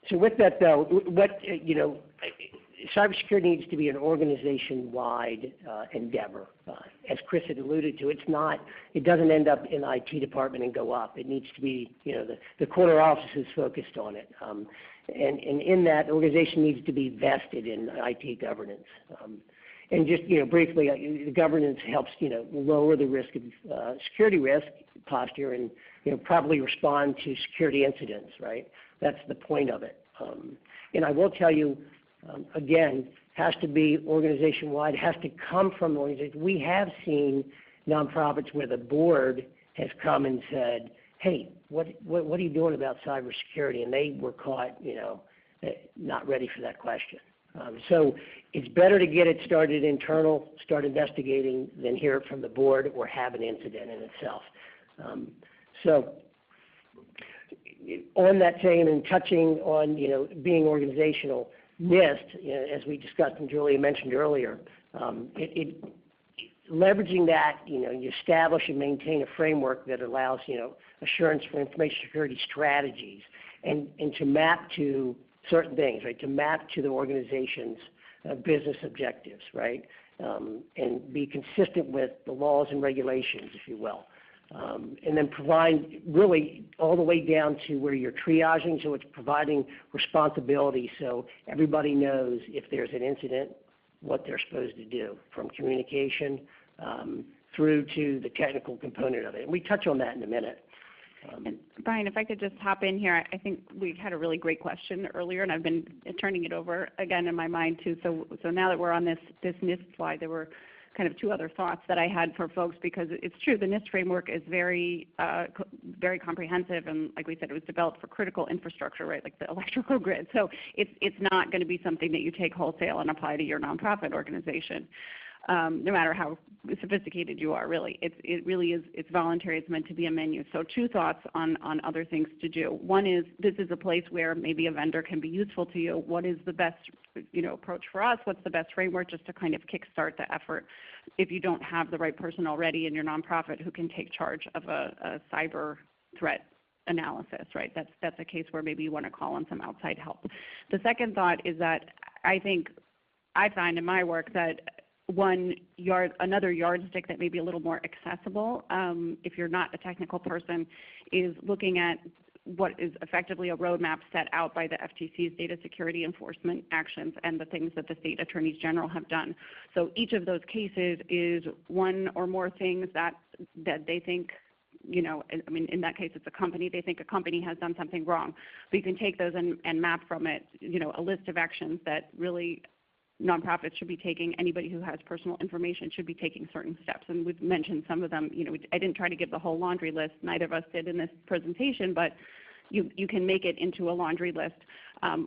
So with that, though, cybersecurity needs to be an organization-wide endeavor. As Chris had alluded to, it doesn't end up in the IT department and go up. It needs to be, the corner office is focused on it. And in that, the organization needs to be vested in IT governance. And just, briefly, the governance helps, lower the risk of security risk posture and, probably respond to security incidents, right? That's the point of it. And I will tell you, again, has to be organization-wide, has to come from the organization. We have seen nonprofits where the board has come and said, hey, what are you doing about cybersecurity? And they were caught, not ready for that question. So it's better to get it started internal, start investigating, than hear it from the board or have an incident in itself. So on that same and touching on, being organizational, NIST, as we discussed and Julia mentioned earlier, leveraging that, you establish and maintain a framework that allows, assurance for information security strategies and to map to certain things, right, to map to the organization's business objectives, right, and be consistent with the laws and regulations, if you will. And then provide really all the way down to where you're triaging, so it's providing responsibility so everybody knows if there's an incident, what they're supposed to do, from communication through to the technical component of it. And we touch on that in a minute. And Brian, if I could just hop in here, I think we had a really great question earlier, and I've been turning it over again in my mind too. So now that we're on this NIST slide, there were kind of two other thoughts that I had for folks, because it's true, the NIST framework is very comprehensive, and like we said, it was developed for critical infrastructure, right, like the electrical grid. So it's not going to be something that you take wholesale and apply to your nonprofit organization. No matter how sophisticated you are, really. It really is, it's voluntary, it's meant to be a menu. So two thoughts on other things to do. One is, this is a place where maybe a vendor can be useful to you. What is the best approach for us? What's the best framework, just to kind of kickstart the effort if you don't have the right person already in your nonprofit who can take charge of a cyber threat analysis, right? That's a case where maybe you want to call on some outside help. The second thought is that I find in my work that another yardstick that may be a little more accessible, if you're not a technical person, is looking at what is effectively a roadmap set out by the FTC's data security enforcement actions and the things that the state attorneys general have done. So each of those cases is one or more things that they think, I mean, in that case, it's a company. They think a company has done something wrong. But you can take those and map from it, a list of actions that really nonprofits should be taking. Anybody who has personal information should be taking certain steps. And we've mentioned some of them. I didn't try to give the whole laundry list. Neither of us did in this presentation, but you can make it into a laundry list.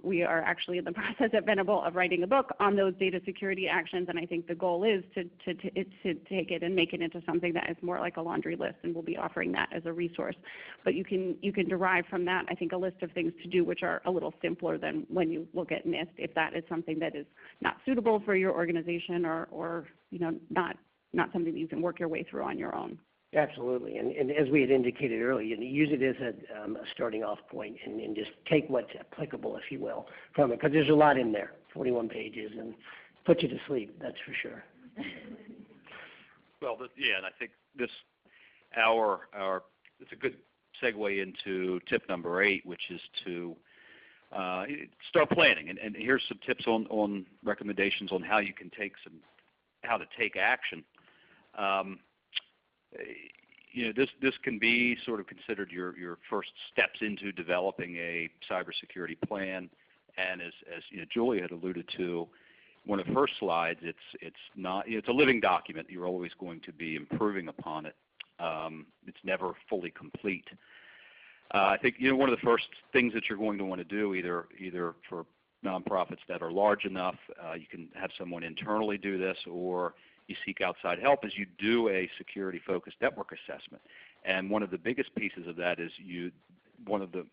We are actually in the process at Venable of writing a book on those data security actions, and I think the goal is to take it and make it into something that is more like a laundry list, and we'll be offering that as a resource. But you can derive from that, I think, a list of things to do which are a little simpler than when you look at NIST, if that is something that is not suitable for your organization or not something that you can work your way through on your own. Absolutely, and as we had indicated earlier, use it as a starting off point and just take what's applicable, if you will, from it, because there's a lot in there, 41 pages, and put you to sleep, that's for sure. Well, and I think it's a good segue into tip number 8, which is to start planning. And here's some tips on recommendations on how you can how to take action. This can be sort of considered your first steps into developing a cybersecurity plan. And as Julia had alluded to, one of the first slides, it's a living document. You're always going to be improving upon it. It's never fully complete. I think one of the first things that you're going to want to do, either for nonprofits that are large enough, you can have someone internally do this, or you seek outside help, as you do a security-focused network assessment. And one of the biggest pieces of that is one of the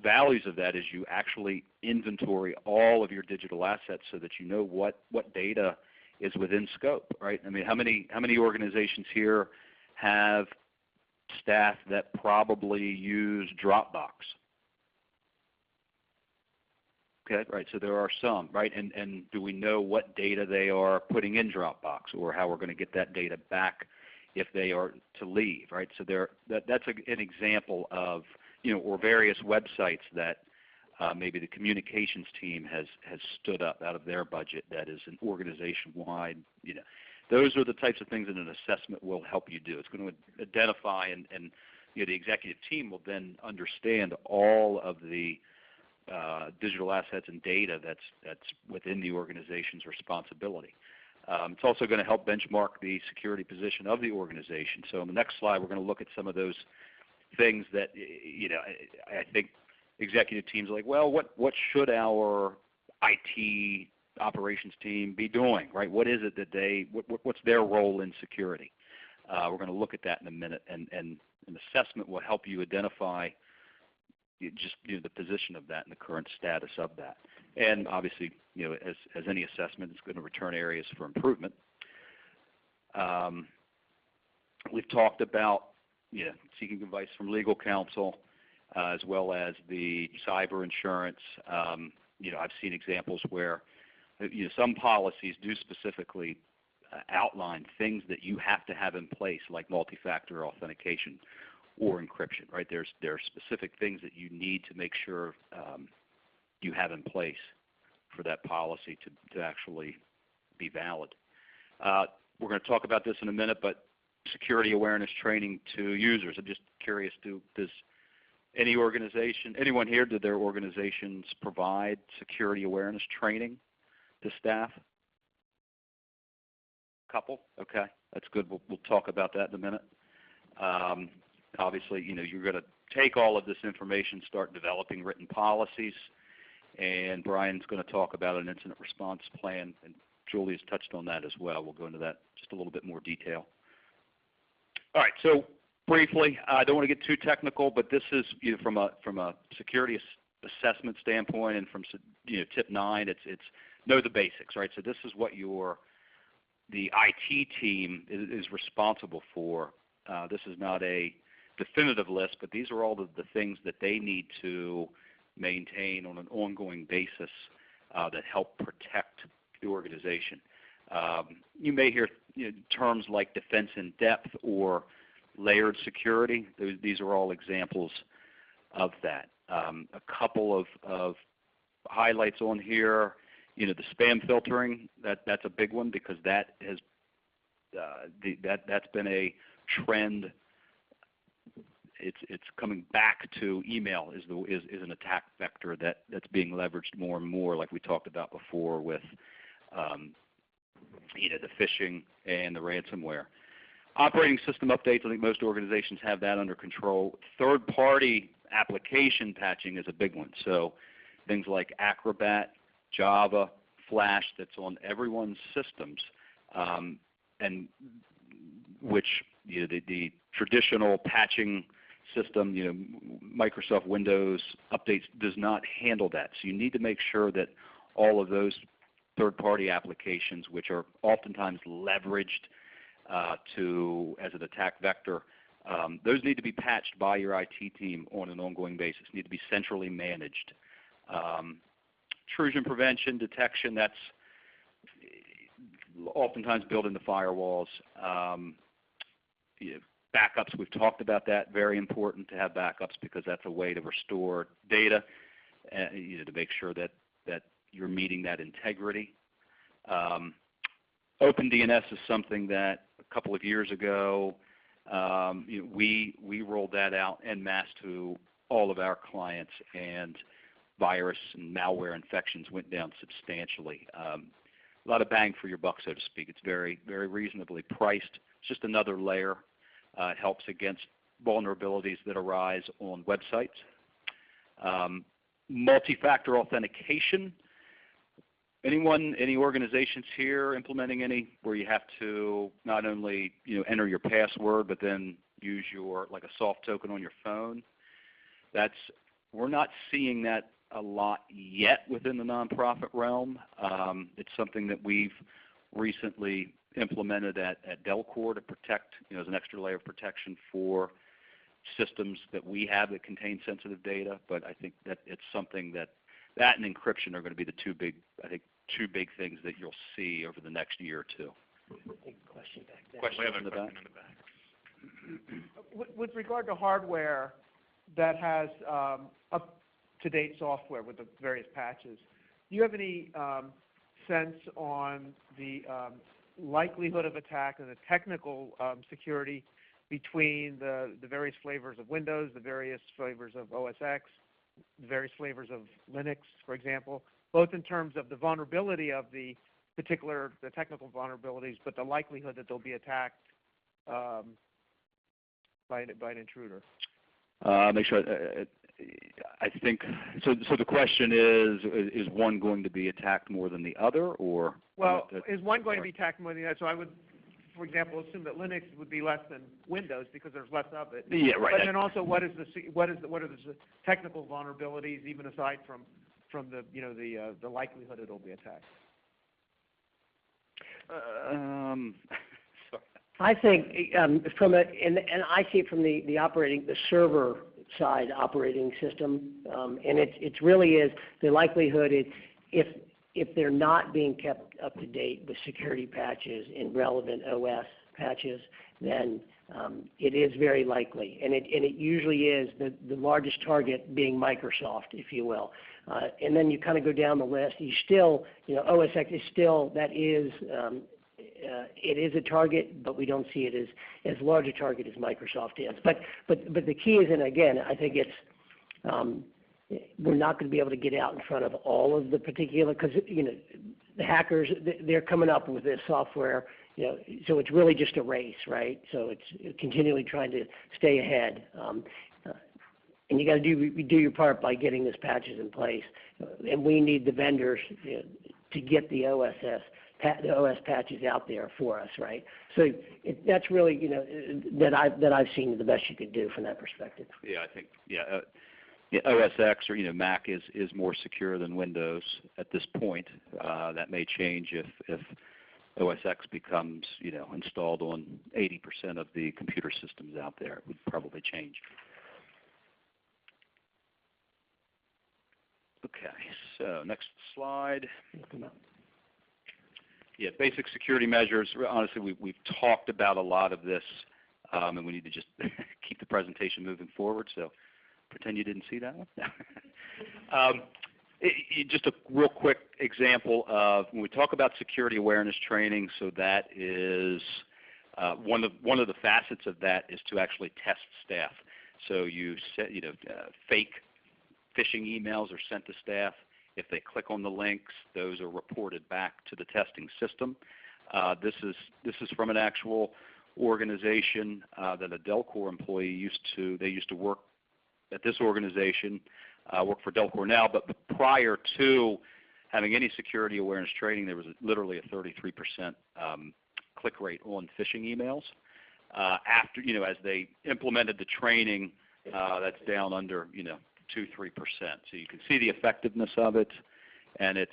values of that is you actually inventory all of your digital assets so that you know what data is within scope, right? I mean, how many organizations here have staff that probably use Dropbox? Okay, right, so there are some, right? And do we know what data they are putting in Dropbox, or how we're going to get that data back if they are to leave, right? So that's an example of, or various websites that maybe the communications team has stood up out of their budget that is an organization-wide, Those are the types of things that an assessment will help you do. It's going to identify, and the executive team will then understand all of the digital assets and data that's within the organization's responsibility. It's also going to help benchmark the security position of the organization. So in the next slide, we're going to look at some of those things that I think executive teams are like, well, what should our IT operations team be doing, right? What is it that what's their role in security? We're going to look at that in a minute, and an assessment will help you identify the position of that and the current status of that. And obviously, as any assessment, it's going to return areas for improvement. We've talked about seeking advice from legal counsel, as well as the cyber insurance. I've seen examples where some policies do specifically outline things that you have to have in place, like multi-factor authentication or encryption, right? There are specific things that you need to make sure you have in place for that policy to actually be valid. We're going to talk about this in a minute, but security awareness training to users. I'm just curious, does anyone here, do their organizations provide security awareness training to staff? Couple? Okay, that's good. We'll talk about that in a minute. Obviously, you're going to take all of this information, start developing written policies, and Brian's going to talk about an incident response plan, and Julie's touched on that as well. We'll go into that just a little bit more detail. All right, so briefly, I don't want to get too technical, but this is from a security assessment standpoint, and from tip 9, it's know the basics, right? So this is what the IT team is responsible for. This is not a definitive list, but these are all the things that they need to maintain on an ongoing basis that help protect the organization. You may hear terms like defense in depth or layered security. These are all examples of that. A couple of highlights on here. The spam filtering, that's a big one, because that's been a trend. It's coming back to email is an attack vector that's being leveraged more and more, like we talked about before with the phishing and the ransomware. Operating system updates, I think most organizations have that under control. Third-party application patching is a big one. So things like Acrobat, Java, Flash, that's on everyone's systems, and which the traditional patching system, Microsoft Windows updates does not handle that. So you need to make sure that all of those third-party applications, which are oftentimes leveraged as an attack vector, those need to be patched by your IT team on an ongoing basis, need to be centrally managed. Intrusion prevention, detection, that's oftentimes built into firewalls. Backups, we've talked about that, very important to have backups because that's a way to restore data, to make sure that you're meeting that integrity. OpenDNS is something that a couple of years ago we rolled that out en masse to all of our clients, and virus and malware infections went down substantially. A lot of bang for your buck, so to speak. It's very, very reasonably priced. It's just another layer. It helps against vulnerabilities that arise on websites. Multi-factor authentication. Any organizations here implementing any where you have to not only enter your password, but then use like a soft token on your phone? We're not seeing that a lot yet within the nonprofit realm. It's something that we've recently implemented at Delcor to protect, as an extra layer of protection for systems that we have that contain sensitive data. But I think that it's something that and encryption are going to be the two big things that you'll see over the next year or two. Big question back there. We have a question in the back. With regard to hardware that has up-to-date software with the various patches, do you have any sense on the likelihood of attack and the technical security between the various flavors of Windows, the various flavors of OS X, the various flavors of Linux, for example, both in terms of the vulnerability of the technical vulnerabilities, but the likelihood that they'll be attacked by an intruder? Make sure. I think so. So the question is one going to be attacked more than the other, or? Well, is one going to be attacked more than the other? So I would, for example, assume that Linux would be less than Windows because there's less of it. Yeah, right. But then also, what are the technical vulnerabilities, even aside from the likelihood it'll be attacked? Sorry. I think and I see it from the server side operating system, and it really is the likelihood if they're not being kept up to date with security patches and relevant OS patches, then it is very likely, and it usually is the largest target being Microsoft, if you will, and then you kind of go down the list. You still, OS X is still it is a target, but we don't see it as large a target as Microsoft is. But the key is, and again, I think it's we're not going to be able to get out in front of all of the particular, because the hackers, they're coming up with this software, so it's really just a race, right? So it's continually trying to stay ahead. And you got to do your part by getting these patches in place, and we need the vendors to get the OS patches out there for us, right? So that's really that I've seen the best you could do from that perspective. Yeah, I think OS X or Mac is more secure than Windows at this point. That may change if OS X becomes installed on 80% of the computer systems out there. It would probably change. Okay, so next slide. Yeah, basic security measures. Honestly, we've talked about a lot of this, and we need to just keep the presentation moving forward. So pretend you didn't see that one. Just a real quick example of when we talk about security awareness training. So that is one of the facets of that is to actually test staff. So you set fake phishing emails are sent to staff. If they click on the links, those are reported back to the testing system. This is from an actual organization that a Delcor employee used to work at this organization, work for Delcor now, but prior to having any security awareness training, there was literally a 33% click rate on phishing emails. After, as they implemented the training, that's down under, 2-3%. So you can see the effectiveness of it, and it's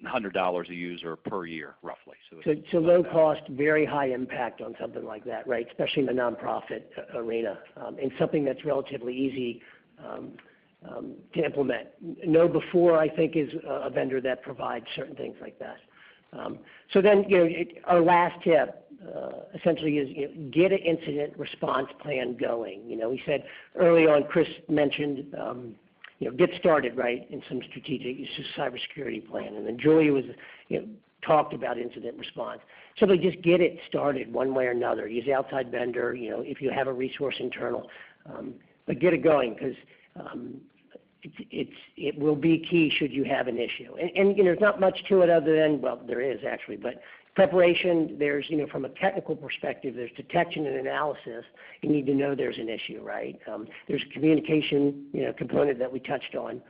$100 a user per year, roughly. So low cost, very high impact on something like that, right? Especially in the nonprofit arena, and something that's relatively easy to implement. KnowBe4, I think, is a vendor that provides certain things like that. So then, our last tip essentially is get an incident response plan going. We said early on, Chris mentioned, get started, right, in some strategic cybersecurity plan, and then Julia was, talked about incident response. Simply just get it started one way or another. Use outside vendor, if you have a resource internal, but get it going because. It will be key should you have an issue. And there's not much to it other than, well, there is actually, but preparation, there's, from a technical perspective, there's detection and analysis. You need to know there's an issue, right? There's a communication, component that we touched on.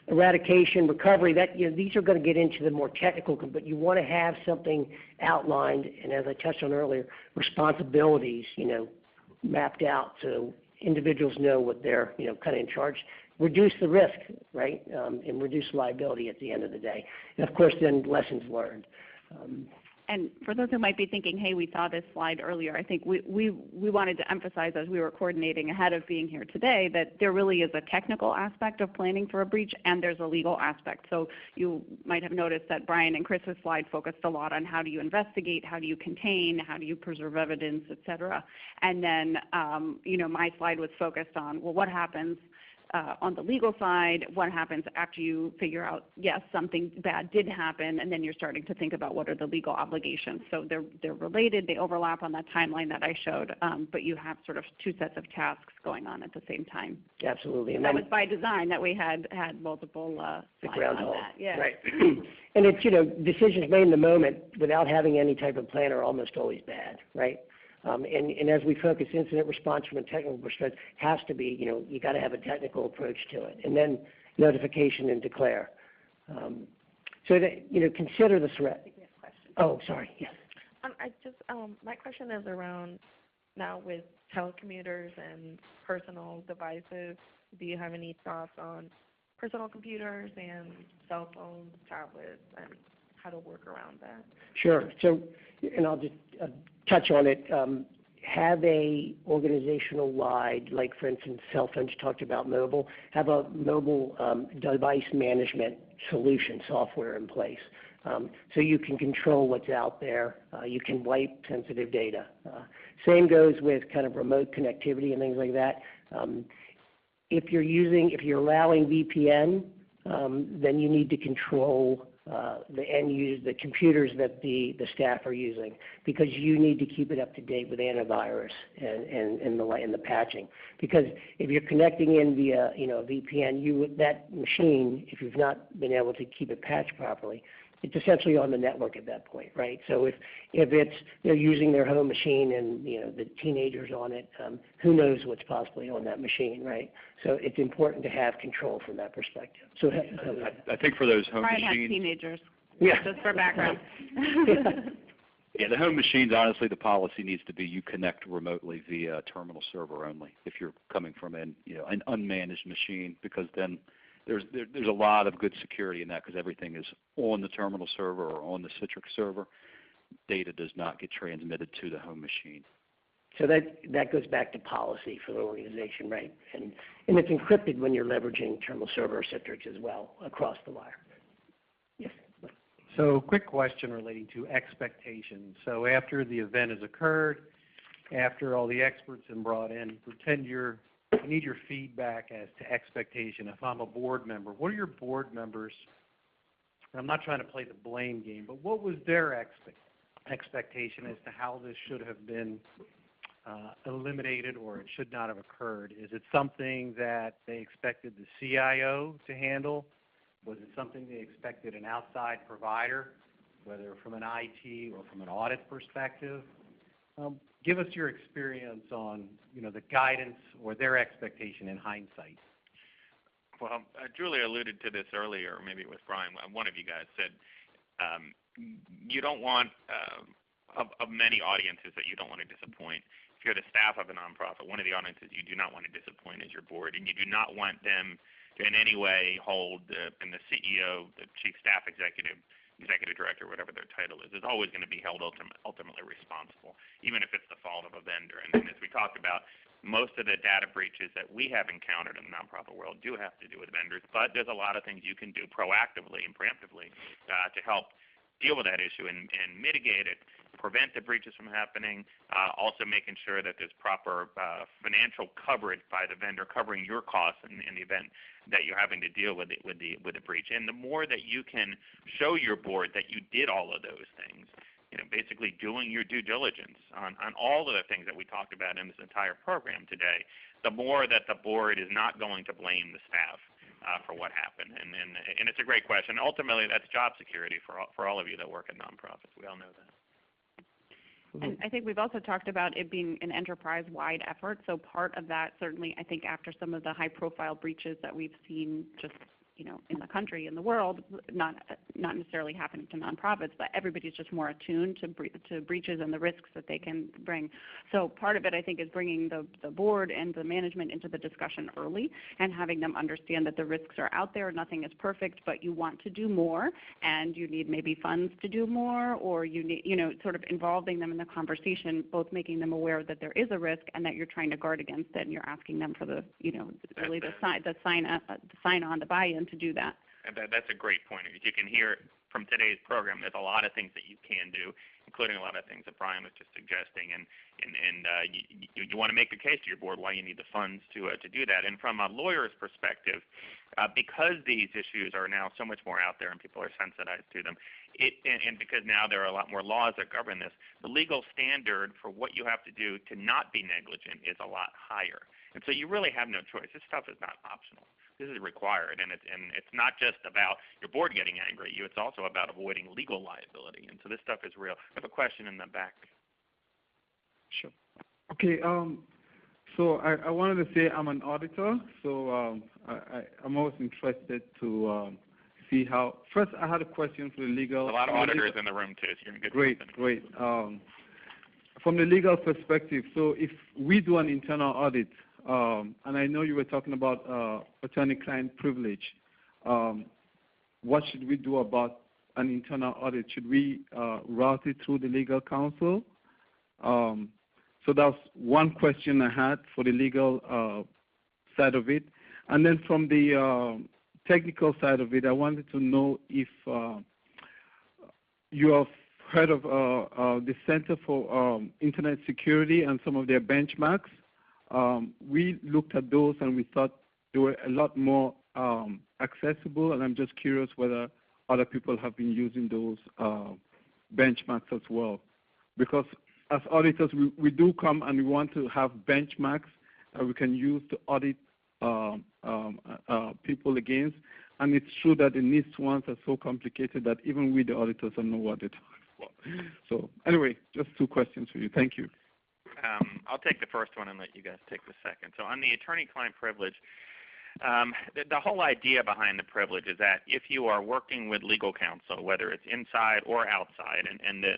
Eradication, recovery, that, these are going to get into the more technical, but you want to have something outlined, and as I touched on earlier, responsibilities, mapped out so individuals know what they're, kind of in charge. Reduce the risk, right, and reduce liability at the end of the day. And of course, then lessons learned. And for those who might be thinking, hey, we saw this slide earlier, I think we wanted to emphasize as we were coordinating ahead of being here today that there really is a technical aspect of planning for a breach and there's a legal aspect. So you might have noticed that Brian and Chris's slide focused a lot on how do you investigate, how do you contain, how do you preserve evidence, et cetera. And then, my slide was focused on, well, what happens on the legal side, what happens after you figure out, yes, something bad did happen, and then you're starting to think about what are the legal obligations. So they're related, they overlap on that timeline that I showed, but you have sort of two sets of tasks going on at the same time. Absolutely. And that was by design that we had multiple slides on that. Yeah. Right. And it's, decisions made in the moment without having any type of plan are almost always bad, right? And as we focus incident response from a technical perspective, has to be, you got to have a technical approach to it, and then notification and declare. So that, consider the threat. Oh, sorry, yes. My question is around now with telecommuters and personal devices. Do you have any thoughts on personal computers and cell phones, tablets, and how to work around that? Sure. So, and I'll just touch on it. Have a organizational-wide, like for instance, cell phones, talked about mobile, have a mobile device management solution software in place. So you can control what's out there. You can wipe sensitive data. Same goes with kind of remote connectivity and things like that. If you're allowing VPN, then you need to control the end user, the computers that the staff are using, because you need to keep it up to date with antivirus and the patching. Because if you're connecting in via VPN, that machine, if you've not been able to keep it patched properly, it's essentially on the network at that point, right? So if they're using their home machine and the teenagers on it, who knows what's possibly on that machine, right? So it's important to have control from that perspective. So I think for those home Brian has machines, teenagers. Yeah. Just for background. yeah, the home machines, honestly, the policy needs to be you connect remotely via terminal server only if you're coming from an unmanaged machine, because then there's a lot of good security in that, because everything is on the terminal server or on the Citrix server. Data does not get transmitted to the home machine. So that goes back to policy for the organization, right? And it's encrypted when you're leveraging terminal server or Citrix as well across the wire. Yes. So quick question relating to expectations. So after the event has occurred, after all the experts have been brought in, I need your feedback as to expectation. If I'm a board member, what are your board members, and I'm not trying to play the blame game, but what was their expectation as to how this should have been eliminated, or it should not have occurred? Is it something that they expected the CIO to handle? Was it something they expected an outside provider, whether from an IT or from an audit perspective? Give us your experience on the guidance or their expectation in hindsight. Well, Julie alluded to this earlier, maybe with Brian. One of you guys said you don't want, of many audiences that you don't want to disappoint. If you're the staff of a nonprofit, one of the audiences you do not want to disappoint is your board, and you do not want them to in any way hold, and the CEO, the chief staff executive director, whatever their title is always going to be held ultimately responsible, even if it's the fault of a vendor. And as we talked about, most of the data breaches that we have encountered in the nonprofit world do have to do with vendors, but there's a lot of things you can do proactively and preemptively to help deal with that issue and mitigate it, prevent the breaches from happening, also making sure that there's proper financial coverage by the vendor covering your costs in the event that you're having to deal with the breach. And the more that you can show your board that you did all of those things, basically doing your due diligence on all of the things that we talked about in this entire program today, the more that the board is not going to blame the staff for what happened. And it's a great question. Ultimately, that's job security for all of you that work in nonprofits. We all know that. And I think we've also talked about it being an enterprise-wide effort. So part of that, certainly, I think after some of the high-profile breaches that we've seen just in the country, in the world, not necessarily happening to nonprofits, but everybody's just more attuned to breaches and the risks that they can bring. So part of it, I think, is bringing the board and the management into the discussion early and having them understand that the risks are out there. Nothing is perfect, but you want to do more, and you need maybe funds to do more, or you need, sort of involving them in the conversation, both making them aware that there is a risk and that you're trying to guard against it, and you're asking them for the, really the sign on, the buy-in to do that. And that's a great point. As you can hear from today's program, there's a lot of things that you can do, including a lot of things that Brian was just suggesting. And you want to make the case to your board why you need the funds to do that. And from a lawyer's perspective, because these issues are now so much more out there and people are sensitized to them, and because now there are a lot more laws that govern this, the legal standard for what you have to do to not be negligent is a lot higher. And so you really have no choice. This stuff is not optional. This is required, and it's not just about your board getting angry at you. It's also about avoiding legal liability, and so this stuff is real. I have a question in the back. Sure. Okay. So I wanted to say I'm an auditor, so I'm always interested to see how. First, I had a question for the legal. A lot of auditors in the room too, so you're in good company. Great. From the legal perspective, so if we do an internal audit. And I know you were talking about attorney-client privilege. What should we do about an internal audit? Should we route it through the legal counsel? So that's one question I had for the legal side of it. And then from the technical side of it, I wanted to know if you have heard of the Center for Internet Security and some of their benchmarks. We looked at those and we thought they were a lot more accessible, and I'm just curious whether other people have been using those benchmarks as well. Because as auditors, we do come and we want to have benchmarks that we can use to audit people against. And it's true that the NIST ones are so complicated that even we, the auditors, don't know what they're talking about. So anyway, just 2 questions for you. Thank you. I'll take the first one and let you guys take the second. So on the attorney-client privilege, the whole idea behind the privilege is that if you are working with legal counsel, whether it's inside or outside, and the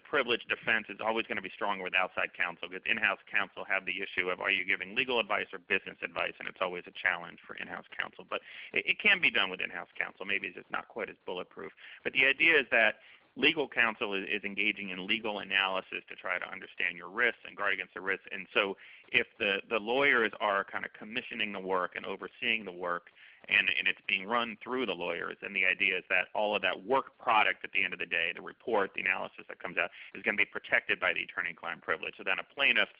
privilege defense is always going to be stronger with outside counsel, because in-house counsel have the issue of, are you giving legal advice or business advice, and it's always a challenge for in-house counsel. But it can be done with in-house counsel. Maybe it's just not quite as bulletproof. But the idea is that legal counsel is engaging in legal analysis to try to understand your risks and guard against the risks. And so if the lawyers are kind of commissioning the work and overseeing the work, and it's being run through the lawyers, and the idea is that all of that work product at the end of the day, the report, the analysis that comes out, is going to be protected by the attorney-client privilege. So then a plaintiff's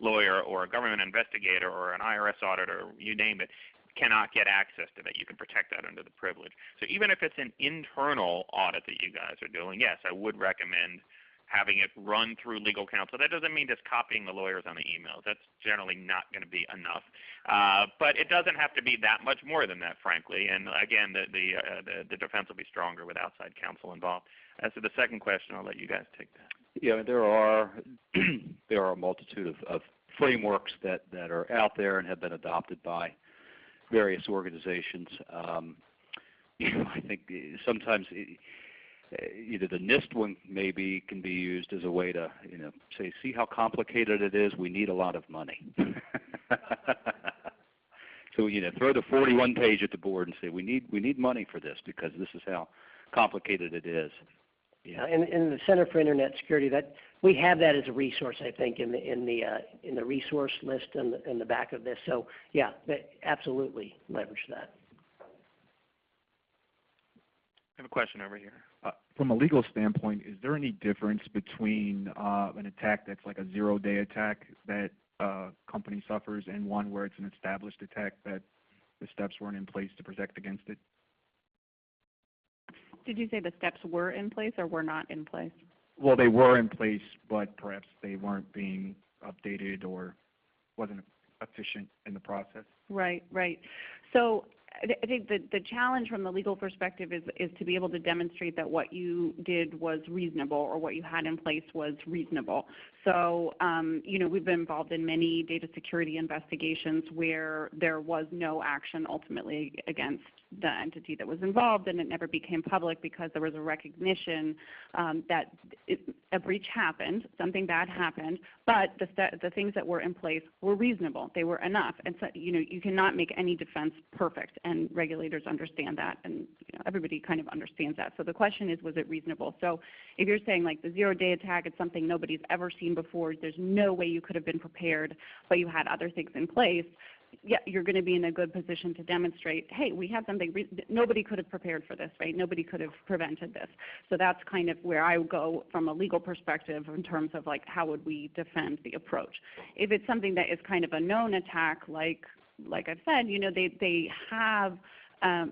lawyer or a government investigator or an IRS auditor, you name it, cannot get access to that. You can protect that under the privilege. So even if it's an internal audit that you guys are doing, yes, I would recommend having it run through legal counsel. That doesn't mean just copying the lawyers on the emails. That's generally not going to be enough. But it doesn't have to be that much more than that, frankly. And again, the defense will be stronger with outside counsel involved. As to the second question, I'll let you guys take that. Yeah, there are a multitude of frameworks that are out there and have been adopted by various organizations. I think sometimes either the NIST one maybe can be used as a way to, say, see how complicated it is. We need a lot of money. So throw the 41 page at the board and say we need money for this because this is how complicated it is. Yeah, and the Center for Internet Security, that we have that as a resource, I think, in the resource list in the back of this. So yeah, absolutely leverage that. I have a question over here. From a legal standpoint, is there any difference between an attack that's like a zero-day attack that a company suffers and one where it's an established attack that the steps weren't in place to protect against it? Did you say the steps were in place or were not in place? Well, they were in place, but perhaps they weren't being updated or wasn't efficient in the process. Right, right. So I think the challenge from the legal perspective is to be able to demonstrate that what you did was reasonable or what you had in place was reasonable. So, we've been involved in many data security investigations where there was no action ultimately against the entity that was involved, and it never became public because there was a recognition that a breach happened, something bad happened, but the things that were in place were reasonable. They were enough. And so, you cannot make any defense perfect, and regulators understand that, and everybody kind of understands that. So the question is, was it reasonable? So if you're saying like the zero-day attack, it's something nobody's ever seen before, there's no way you could have been prepared, but you had other things in place, yeah, you're going to be in a good position to demonstrate, hey, we have something, nobody could have prepared for this, right? Nobody could have prevented this. So that's kind of where I would go from a legal perspective in terms of like how would we defend the approach. If it's something that is kind of a known attack, like I've said, they have,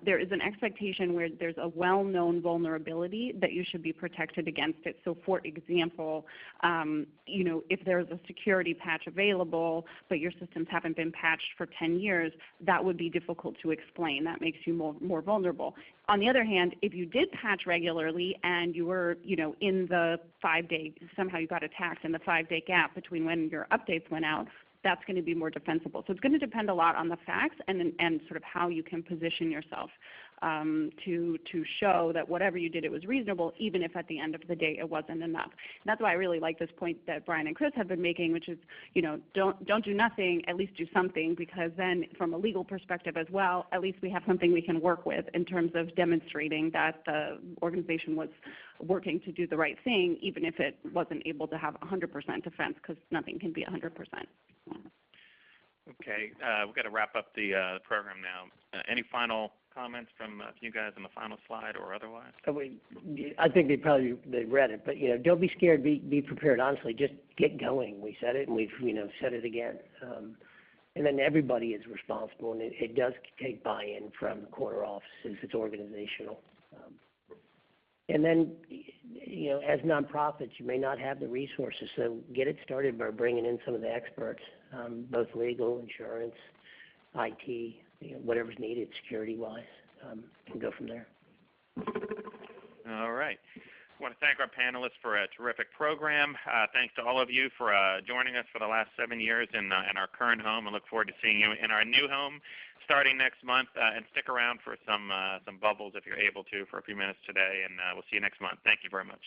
there is an expectation where there's a well-known vulnerability that you should be protected against it. So for example, if there's a security patch available, but your systems haven't been patched for 10 years, that would be difficult to explain. That makes you more vulnerable. On the other hand, if you did patch regularly and you were, in the 5-day, somehow you got attacked in the 5-day gap between when your updates went out, that's going to be more defensible. So it's going to depend a lot on the facts and sort of how you can position yourself to show that whatever you did, it was reasonable, even if at the end of the day it wasn't enough. And that's why I really like this point that Brian and Chris have been making, which is, don't do nothing, at least do something, because then from a legal perspective as well, at least we have something we can work with in terms of demonstrating that the organization was working to do the right thing, even if it wasn't able to have 100% defense, because nothing can be 100%. Okay, we've got to wrap up the program now. Any final comments from you guys on the final slide or otherwise? I think they read it, but don't be scared. Be prepared. Honestly, just get going. We said it, and we've said it again. And then everybody is responsible, and it does take buy-in from the corner offices. It's organizational. And then, you know, as nonprofits, you may not have the resources, so get it started by bringing in some of the experts, both legal, insurance, IT, you know, whatever's needed security-wise, and go from there. All right. I want to thank our panelists for a terrific program. Thanks to all of you for joining us for the last 7 years in our current home. I look forward to seeing you in our new home starting next month. And stick around for some bubbles if you're able to for a few minutes today. And we'll see you next month. Thank you very much.